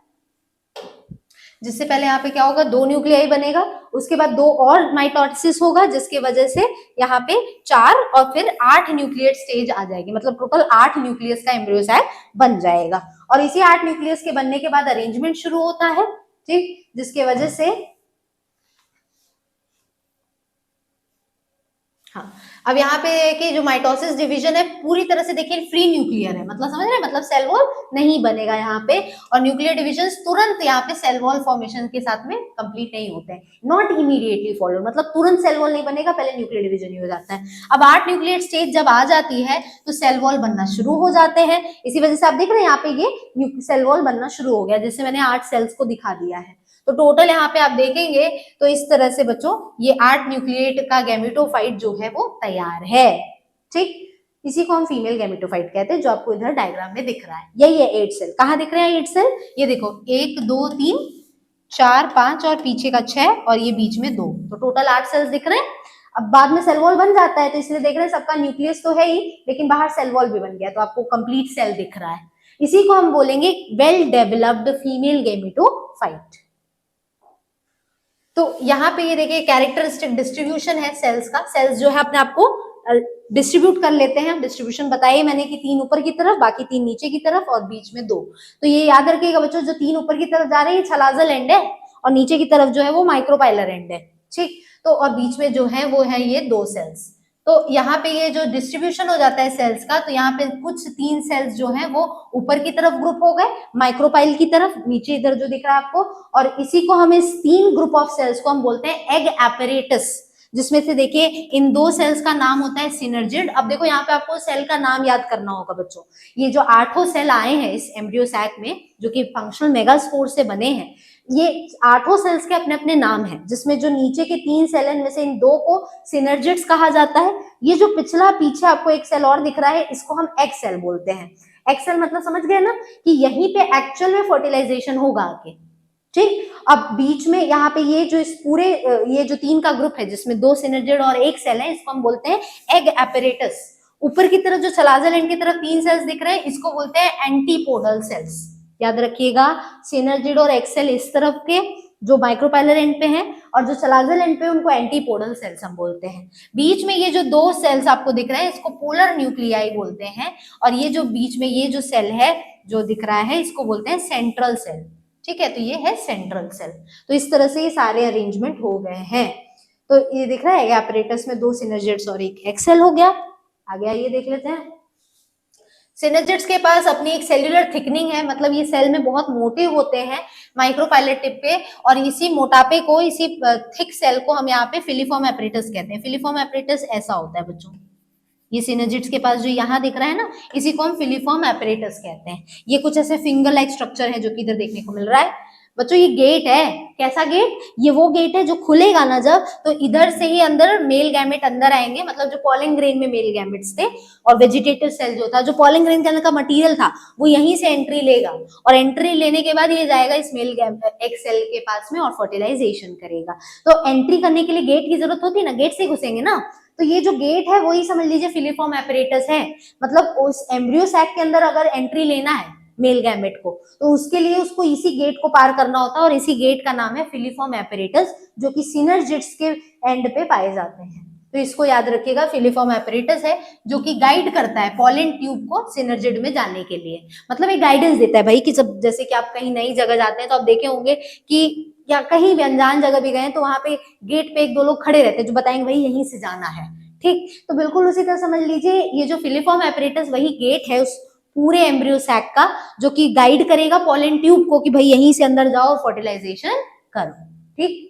जिससे पहले यहाँ पे क्या होगा, 2 न्यूक्लियाई बनेगा, उसके बाद 2 और माइटोसिस होगा, जिसके वजह से यहाँ पे 4 और फिर 8 न्यूक्लियेट स्टेज आ जाएगी, मतलब टोटल 8 न्यूक्लियस का एम्ब्रियो सैक बन जाएगा। और इसी 8 न्यूक्लियस के बनने के बाद अरेंजमेंट शुरू होता है, ठीक, जिसके वजह से हाँ, अब यहाँ पे कि जो माइटोसिस डिवीजन है पूरी तरह से देखिए फ्री न्यूक्लियर है, मतलब समझ रहे हैं, मतलब सेल वॉल नहीं बनेगा यहाँ पे, और न्यूक्लियर डिवीजन तुरंत यहाँ पे सेल वॉल फॉर्मेशन के साथ में कंप्लीट नहीं होते हैं, नॉट इमीडिएटली फॉलो, मतलब तुरंत सेल वॉल नहीं बनेगा, पहले न्यूक्लियर डिवीजन ही हो जाता है। अब 8 न्यूक्लियर स्टेज जब आ जाती है तो सेल वॉल बनना शुरू हो जाते हैं, इसी वजह से आप देख रहे हैं यहाँ पे ये सेल वॉल बनना शुरू हो गया, जैसे मैंने 8 सेल्स को दिखा दिया है। तो टोटल यहाँ पे आप देखेंगे तो इस तरह से बच्चों ये 8 न्यूक्लिएट का गैमेटोफाइट जो है वो तैयार है, ठीक, इसी को हम फीमेल गैमेटोफाइट कहते हैं, जो आपको इधर डायग्राम में दिख रहा है, यही है 8 सेल। कहाँ दिख रहे हैं 8 सेल? ये देखो 1 2 3 4 5 और पीछे का 6 और ये बीच में 2, तो टोटल 8 सेल्स दिख रहे हैं। अब बाद में सेल वॉल बन जाता है तो इसलिए देख रहे हैं सबका न्यूक्लियस तो है ही, लेकिन बाहर सेल वॉल भी बन गया, तो आपको कंप्लीट सेल दिख रहा है। इसी को हम बोलेंगे वेल डेवलप्ड फीमेल गैमेटोफाइट। तो यहाँ पे ये देखिए कैरेक्टरिस्टिक डिस्ट्रीब्यूशन है सेल्स का, सेल्स जो है अपने आप को डिस्ट्रीब्यूट कर लेते हैं, डिस्ट्रीब्यूशन बताइए मैंने कि 3 ऊपर की तरफ, बाकी 3 नीचे की तरफ और बीच में 2। तो ये याद रखिएगा बच्चों, जो 3 ऊपर की तरफ जा रहे हैं ये छलाजल एंड है और नीचे की तरफ जो है वो माइक्रोपाइलर एंड है, ठीक, तो और बीच में जो है वो है ये 2 सेल्स। तो यहाँ पे ये जो डिस्ट्रीब्यूशन हो जाता है सेल्स का, तो यहाँ पे कुछ 3 सेल्स जो है वो ऊपर की तरफ ग्रुप हो गए माइक्रोपाइल की तरफ, नीचे इधर जो दिख रहा है आपको, और इसी को हम इस 3 ग्रुप ऑफ सेल्स को हम बोलते हैं एग एपरेटस, जिसमें से देखिए इन 2 सेल्स का नाम होता है सिनर्जिड। अब देखो यहाँ पे आपको सेल का नाम याद करना होगा बच्चों, ये जो 8 सेल आए हैं इस एम्ब्रियो सैक में जो कि फंक्शनल मेगास्पोर से बने हैं, ये 8 सेल्स के अपने अपने नाम हैं, जिसमें जो नीचे के 3 सेल हैं इनमें से इन 2 को सिनर्जिड्स कहा जाता है। ये जो पिछला पीछे आपको एक सेल और दिख रहा है इसको हम एग सेल बोलते हैं। एग सेल मतलब समझ गए ना कि यहीं पे एक्चुअल में फर्टिलाइजेशन होगा आगे, ठीक। अब बीच में यहाँ पे ये जो इस पूरे ये जो 3 का ग्रुप है जिसमें 2 सिनर्जिड और 1 सेल है, इसको हम बोलते हैं एग एपरेटस। ऊपर की तरफ जो छलाजल एंड की तरफ 3 सेल्स दिख रहे हैं इसको बोलते हैं एंटीपोडल सेल्स, याद रखिएगा, सिनर्जिड और एग सेल इस तरफ के जो माइक्रोपाइलर एंड पे हैं और जो छलाजल एंड पे उनको एंटीपोडल सेल्स हम बोलते हैं। बीच में ये जो 2 सेल्स आपको दिख रहे हैं इसको पोलर न्यूक्लियाई बोलते हैं, और ये जो बीच में ये जो सेल है जो दिख रहा है इसको बोलते हैं सेंट्रल सेल, ठीक है, तो ये है सेंट्रल सेल। तो इस तरह से ये सारे अरेंजमेंट हो गए हैं। तो ये दिख रहा है एपरेटस में 2 सिनर्जिड्स और 1 एग सेल हो गया। आगे आइए देख लेते हैं। सिनर्जिड्स के पास अपनी एक सेल्यूलर थिकनिंग है, मतलब ये सेल में बहुत मोटे होते हैं माइक्रोपाइलर टिप पे, और इसी मोटापे को, इसी थिक सेल को हम यहाँ पे फिलीफॉर्म एपरेटस कहते हैं। फिलीफॉर्म एपरेटस ऐसा होता है बच्चों, ये सिनर्जिड्स के पास जो यहाँ दिख रहा है ना इसी को हम फिलीफॉर्म एपरेटस कहते हैं। ये कुछ ऐसे फिंगर लाइक स्ट्रक्चर है जो कि इधर देखने को मिल रहा है बच्चों। ये गेट है, कैसा गेट? ये वो गेट है जो खुलेगा ना जब, तो इधर से ही अंदर मेल गैमेट अंदर आएंगे, मतलब जो पॉलन ग्रेन में मेल गैमेट्स थे और वेजिटेटिव सेल जो था, जो पॉलन ग्रेन के अंदर का मटेरियल था वो यहीं से एंट्री लेगा, और एंट्री लेने के बाद ये जाएगा इस मेल एग सेल के पास में और फर्टिलाइजेशन करेगा। तो एंट्री करने के लिए गेट की जरूरत होती है ना, गेट से घुसेंगे ना, तो ये जो गेट है वही समझ लीजिए फिलीफॉर्म एपरेटस है। मतलब उस एम्ब्रियो सैक के अंदर अगर एंट्री लेना है मेल गैमेट को, तो उसके लिए उसको इसी गेट को पार करना होता है, और इसी गेट का नाम है फिलीफॉर्म एपरेटस, जो कि सिनर्जिड्स के एंड पे पाए जाते हैं। तो इसको याद रखिएगा, फिलीफॉर्म एपरेटस है जो कि गाइड करता है पॉलन ट्यूब को सिनर्जिड में जाने के लिए, मतलब एक गाइडेंस देता है भाई कि जब जैसे कि आप कहीं नई जगह जाते हैं तो आप देखे होंगे कि या कहीं भी अनजान जगह भी गए तो वहां पे गेट पे 1-2 लोग खड़े रहते हैं जो बताएंगे भाई यहीं से जाना है, ठीक। तो बिल्कुल उसी तरह समझ लीजिए ये जो फिलीफॉर्म एपरेटस वही गेट है उस पूरे एम्ब्रियो सैक का, जो कि गाइड करेगा पॉलन ट्यूब को कि भाई यहीं से अंदर जाओ फर्टिलाइजेशन करो, ठीक।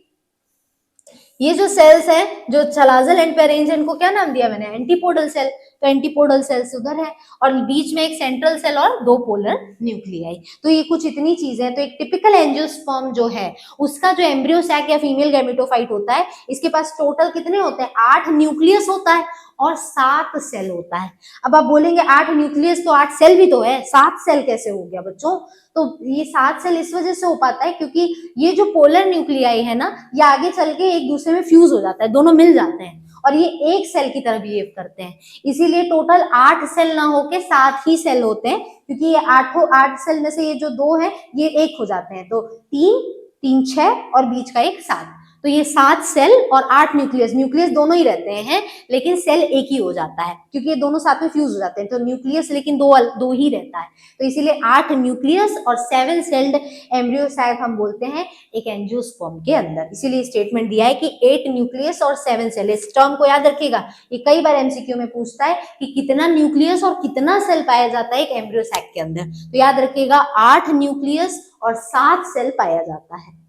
ये जो सेल्स हैं जो छलाजल एंड पे अरेंज है इनको क्या नाम दिया मैंने? Antipodal cell. तो एंटीपोडल सेल्स उधर है, और बीच में एक सेंट्रल सेल और 2 पोलर न्यूक्लियाई। तो ये कुछ इतनी चीजें हैं। तो एक टिपिकल एंजियोस्पर्म जो है उसका जो एम्ब्रियो सैक या फीमेल गैमेटोफाइट होता है, इसके पास टोटल कितने होते हैं, 8 न्यूक्लियस होता है और 7 सेल होता है। अब आप बोलेंगे 8 न्यूक्लियस तो 8 सेल भी तो है, 7 सेल कैसे हो गया बच्चों? तो ये 7 सेल इस वजह से हो पाता है क्योंकि ये जो पोलर न्यूक्लियाई है ना, ये आगे चल के एक दूसरे में फ्यूज हो जाता है, दोनों मिल जाते हैं और ये एक सेल की तरह बिहेव करते हैं। इसीलिए टोटल 8 सेल ना होके 7 ही सेल होते हैं, क्योंकि ये 8 सेल में से ये जो 2 है ये एक हो जाते हैं, तो 3 6 और बीच का एक 7, तो ये 7 सेल और 8 न्यूक्लियस। न्यूक्लियस दोनों ही रहते हैं लेकिन सेल एक ही हो जाता है क्योंकि ये दोनों साथ में फ्यूज हो जाते हैं, तो न्यूक्लियस लेकिन दो ही रहता है। तो इसीलिए 8 न्यूक्लियस और 7 सेल्ड एम्ब्रियो सैक हम बोलते हैं एक एंजियोस्पर्म के अंदर। इसीलिए स्टेटमेंट दिया है कि 8 न्यूक्लियस और 7 सेल। इस टर्म को याद रखिएगा, ये कई बार एमसीक्यू में पूछता है कि कितना न्यूक्लियस और कितना सेल पाया जाता है एक एम्ब्रियो सैक के अंदर। तो याद रखिएगा 8 न्यूक्लियस और 7 सेल पाया जाता है।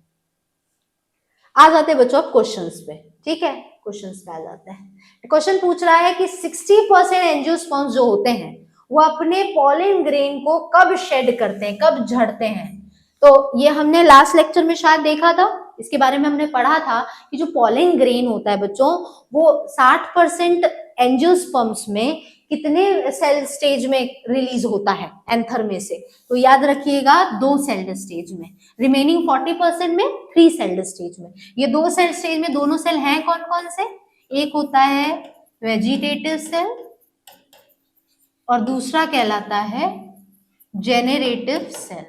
आ जाते हैं बच्चों अब क्वेश्चंस पे, ठीक है, क्वेश्चंस पे आ जाते हैं। क्वेश्चन पूछ रहा है कि 60% एंजियोस्पर्म्स जो होते हैं वो अपने पॉलन ग्रेन को कब शेड करते हैं, कब झड़ते हैं? तो ये हमने लास्ट लेक्चर में शायद देखा था, इसके बारे में हमने पढ़ा था कि जो पॉलन ग्रेन होता है बच्चों, वो 60% एंजियोस्पर्म्स में कितने सेल स्टेज में रिलीज होता है एंथर में से? तो याद रखिएगा 2 सेल्ड स्टेज में, रिमेनिंग 40% में 3 सेल्ड स्टेज में। ये 2 सेल स्टेज में दोनों सेल हैं कौन कौन से? एक होता है वेजिटेटिव सेल और दूसरा कहलाता है जेनरेटिव सेल।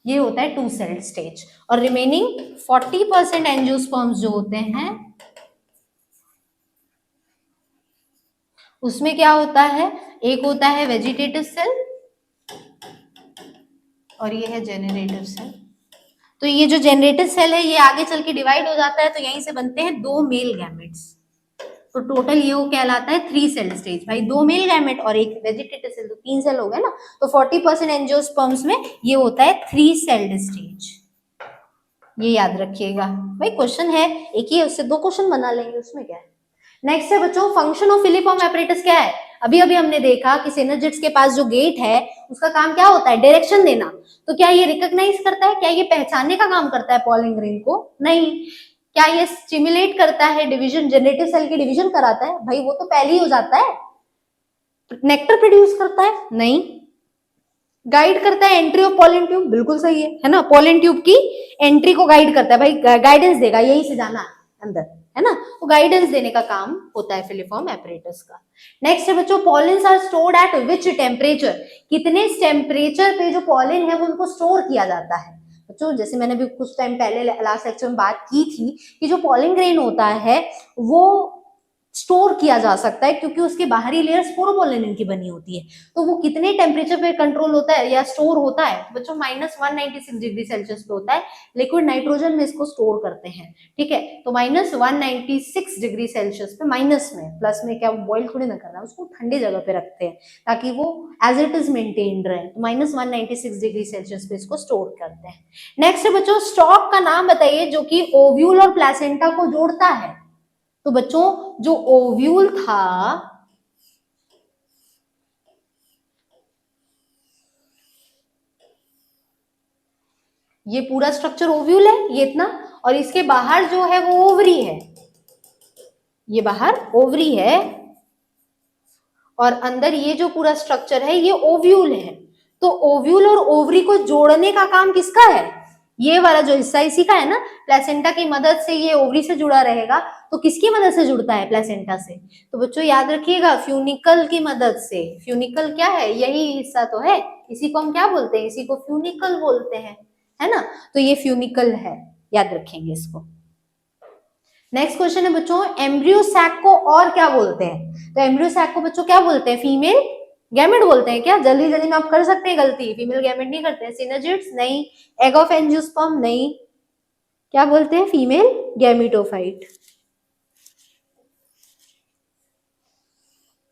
ये होता है 2 सेल्ड स्टेज। और रिमेनिंग 40% एंजियोस्पर्म्स जो होते हैं उसमें क्या होता है, एक होता है वेजिटेटिव सेल और ये है जेनरेटिव सेल। तो ये जो जेनरेटिव सेल है ये आगे चल के डिवाइड हो जाता है, तो यहीं से बनते हैं 2 मेल गैमेट्स। तो टोटल ये वो कहलाता है 3 सेल स्टेज। भाई 2 मेल गैमेट और एक वेजिटेटिव सेल, तो 3 सेल हो गए ना। तो 40% एंजियोस्पर्म्स में ये होता है 3 सेल्ड स्टेज। ये याद रखिएगा भाई, क्वेश्चन है एक ही है, उससे 2 क्वेश्चन बना लेंगे, उसमें क्या है। नेक्स्ट है बच्चों, फंक्शन ऑफ फिलिफॉर्म एपरेटस क्या है? अभी अभी हमने देखा कि सिनर्जिड्स के पास जो गेट है उसका काम क्या होता है, डायरेक्शन देना। तो क्या ये रिकॉग्नाइज करता है, क्या ये पहचानने का काम करता है पॉलन ग्रेन को? नहीं। क्या ये स्टिमुलेट करता है डिवीजन, जनरेटिव सेल की डिवीजन कराता है? भाई वो तो पहले ही हो जाता है। नेक्टर प्रोड्यूस करता है? नहीं। गाइड करता है एंट्री ऑफ पॉलन ट्यूब? बिल्कुल सही है ना, पॉलन ट्यूब की एंट्री को गाइड करता है, भाई गाइडेंस देगा यहीं से जाना अंदर, है ना। तो गाइडेंस देने का काम होता है फिलिफॉर्म एपरेटस का। नेक्स्ट है बच्चों, pollens are stored at which temperature? कितने टेम्परेचर पे जो पॉलन है वो उनको स्टोर किया जाता है? बच्चों जैसे मैंने भी कुछ टाइम पहले लास्ट लेक्चर में बात की थी कि जो पॉलन ग्रेन होता है वो स्टोर किया जा सकता है क्योंकि उसकी बाहरी लेयर स्पोरोपोलिन की बनी होती है। तो वो कितने टेम्परेचर पे कंट्रोल होता है या स्टोर होता है? तो बच्चों -196 डिग्री सेल्सियस पे होता है। लिक्विड नाइट्रोजन में इसको स्टोर करते हैं, ठीक है। तो -196 डिग्री सेल्सियस पे, माइनस में, प्लस में क्या बॉइल थोड़ी ना करना है, उसको ठंडी जगह पे रखते हैं ताकि वो एज इट इज मेंटेन्ड रहे। तो -196 डिग्री सेल्सियस पे इसको स्टोर करते हैं। नेक्स्ट है बच्चों, स्टॉक का नाम बताइए जो कि ओव्यूल और प्लेसेंटा को जोड़ता है। तो बच्चों जो ओव्यूल था ये पूरा स्ट्रक्चर ओव्यूल है, ये इतना, और इसके बाहर जो है वो ओवरी है, ये बाहर ओवरी है और अंदर ये जो पूरा स्ट्रक्चर है ये ओव्यूल है। तो ओव्यूल और ओवरी को जोड़ने का काम किसका है? ये वाला जो हिस्सा इसी का है ना। प्लेसेंटा की मदद से ये ओवरी से जुड़ा रहेगा, तो किसकी मदद से जुड़ता है? प्लेसेंटा से। तो बच्चों याद रखिएगा फ्यूनिकल की मदद से। फ्यूनिकल क्या है? यही हिस्सा तो है, इसी को हम क्या बोलते हैं? इसी को फ्यूनिकल बोलते हैं, है ना। तो ये फ्यूनिकल है, याद रखेंगे इसको। नेक्स्ट क्वेश्चन है बच्चों, एम्ब्रियो सैक को और क्या बोलते हैं? तो एम्ब्रियो सैक को बच्चों क्या बोलते हैं? फीमेल गैमेट बोलते हैं क्या? जल्दी जल्दी में आप कर सकते हैं गलती, फीमेल गैमेट नहीं करते हैं। सिनर्जिड्स नहीं, एग ऑफ एंजियोस्पर्म नहीं, क्या बोलते हैं? Female gametophyte.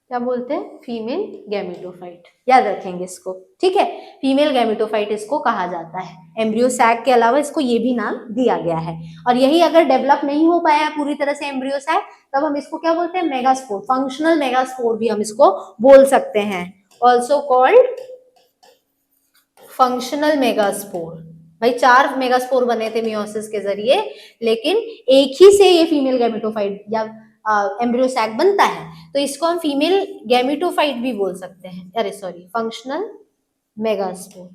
क्या बोलते हैं, फीमेल गैमेटोफाइट, याद रखेंगे इसको, ठीक है, फीमेल गैमेटोफाइट इसको कहा जाता है। एम्ब्रियो सैक के अलावा इसको ये भी नाम दिया गया है। और यही अगर डेवलप नहीं हो पाया है पूरी तरह से एम्ब्रियो सैक, तब हम इसको क्या बोलते हैं, मेगास्पोर, फंक्शनल मेगास्पोर भी हम इसको बोल सकते हैं, ऑल्सो कॉल्ड फंक्शनल मेगास्पोर। भाई 4 मेगास्पोर बने थे मियोसिस के जरिए, लेकिन एक ही से ये फीमेल गैमेटोफाइट या एम्ब्रियो सैक बनता है, तो इसको हम फीमेल गैमेटोफाइट भी बोल सकते हैं, अरे सॉरी, फंक्शनल मेगास्पोर।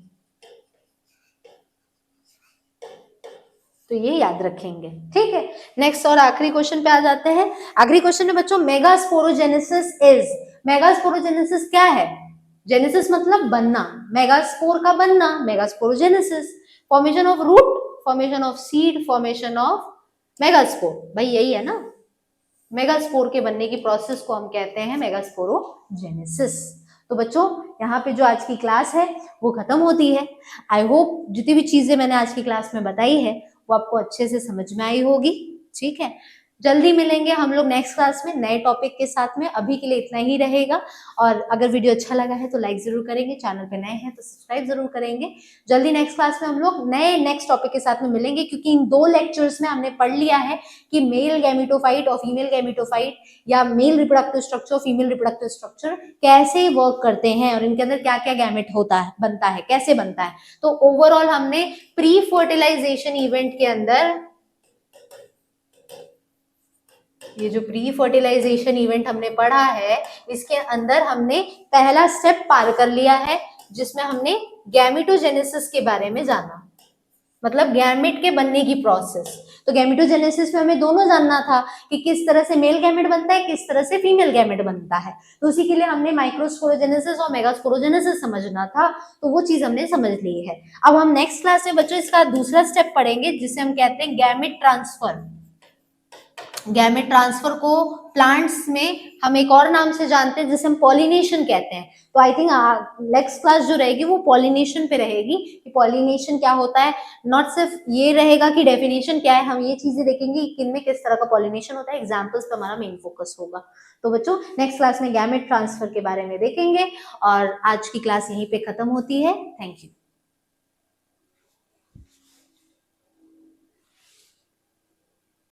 तो ये याद रखेंगे, ठीक है। नेक्स्ट और आखिरी क्वेश्चन पे आ जाते हैं। आखिरी क्वेश्चन है बच्चों, मेगास्पोरोजेनेसिस इज, मेगास्पोरोजेनेसिस क्या है, जेनेसिस मतलब बनना, मेगास्पोर का बनना, megasporogenesis, formation of root, formation of seed, formation of megaspore, भाई यही है ना, मेगास्पोर के बनने की प्रोसेस को हम कहते हैं मेगास्पोरोजेनेसिस। तो बच्चों यहाँ पे जो आज की क्लास है वो खत्म होती है। आई होप जितनी भी चीजें मैंने आज की क्लास में बताई है वो आपको अच्छे से समझ में आई होगी, ठीक है। जल्दी मिलेंगे हम लोग नेक्स्ट क्लास में नए टॉपिक के साथ में, अभी के लिए इतना ही रहेगा। और अगर वीडियो अच्छा लगा है तो लाइक जरूर करेंगे, चैनल पे नए हैं तो सब्सक्राइब जरूर करेंगे। जल्दी नेक्स्ट क्लास में हम लोग नए नेक्स्ट टॉपिक के साथ में मिलेंगे, क्योंकि इन 2 लेक्चर्स में हमने पढ़ लिया है कि मेल गैमेटोफाइट और फीमेल गैमेटोफाइट या male reproductive structure, female reproductive structure कैसे वर्क करते हैं और इनके अंदर क्या क्या गैमेट होता है, बनता है, कैसे बनता है। तो ओवरऑल हमने प्री फर्टिलाइजेशन इवेंट के अंदर, ये जो प्री फर्टिलाइजेशन इवेंट हमने पढ़ा है, इसके अंदर हमने पहला स्टेप पार कर लिया है, जिसमें हमने गैमेटोजेनेसिस के बारे में जाना, मतलब गैमेट के बनने की प्रोसेस। तो गैमेटोजेनेसिस में हमें दोनों जानना था कि किस तरह से मेल गैमेट बनता है, किस तरह से फीमेल गैमेट बनता है। तो उसी के लिए हमने माइक्रोस्पोरोजेनेसिस और मेगास्पोरोजेनेसिस समझना था, तो वो चीज हमने समझ ली है। अब हम नेक्स्ट क्लास में बच्चों इसका दूसरा स्टेप पढ़ेंगे, जिसे हम कहते हैं गैमेट ट्रांसफर। गैमेट ट्रांसफर को प्लांट्स में हम एक और नाम से जानते हैं, जिसे हम पॉलिनेशन कहते हैं। तो आई थिंक नेक्स्ट क्लास जो रहेगी वो पॉलिनेशन पे रहेगी, कि पॉलिनेशन क्या होता है। नॉट सिर्फ ये रहेगा कि डेफिनेशन क्या है, हम ये चीजें देखेंगे कि किन में किस तरह का पॉलिनेशन होता है, एग्जाम्पल्स पे हमारा मेन फोकस होगा। तो बच्चों नेक्स्ट क्लास में गैमेट ट्रांसफर के बारे में देखेंगे, और आज की क्लास यहीं पे खत्म होती है। Thank you.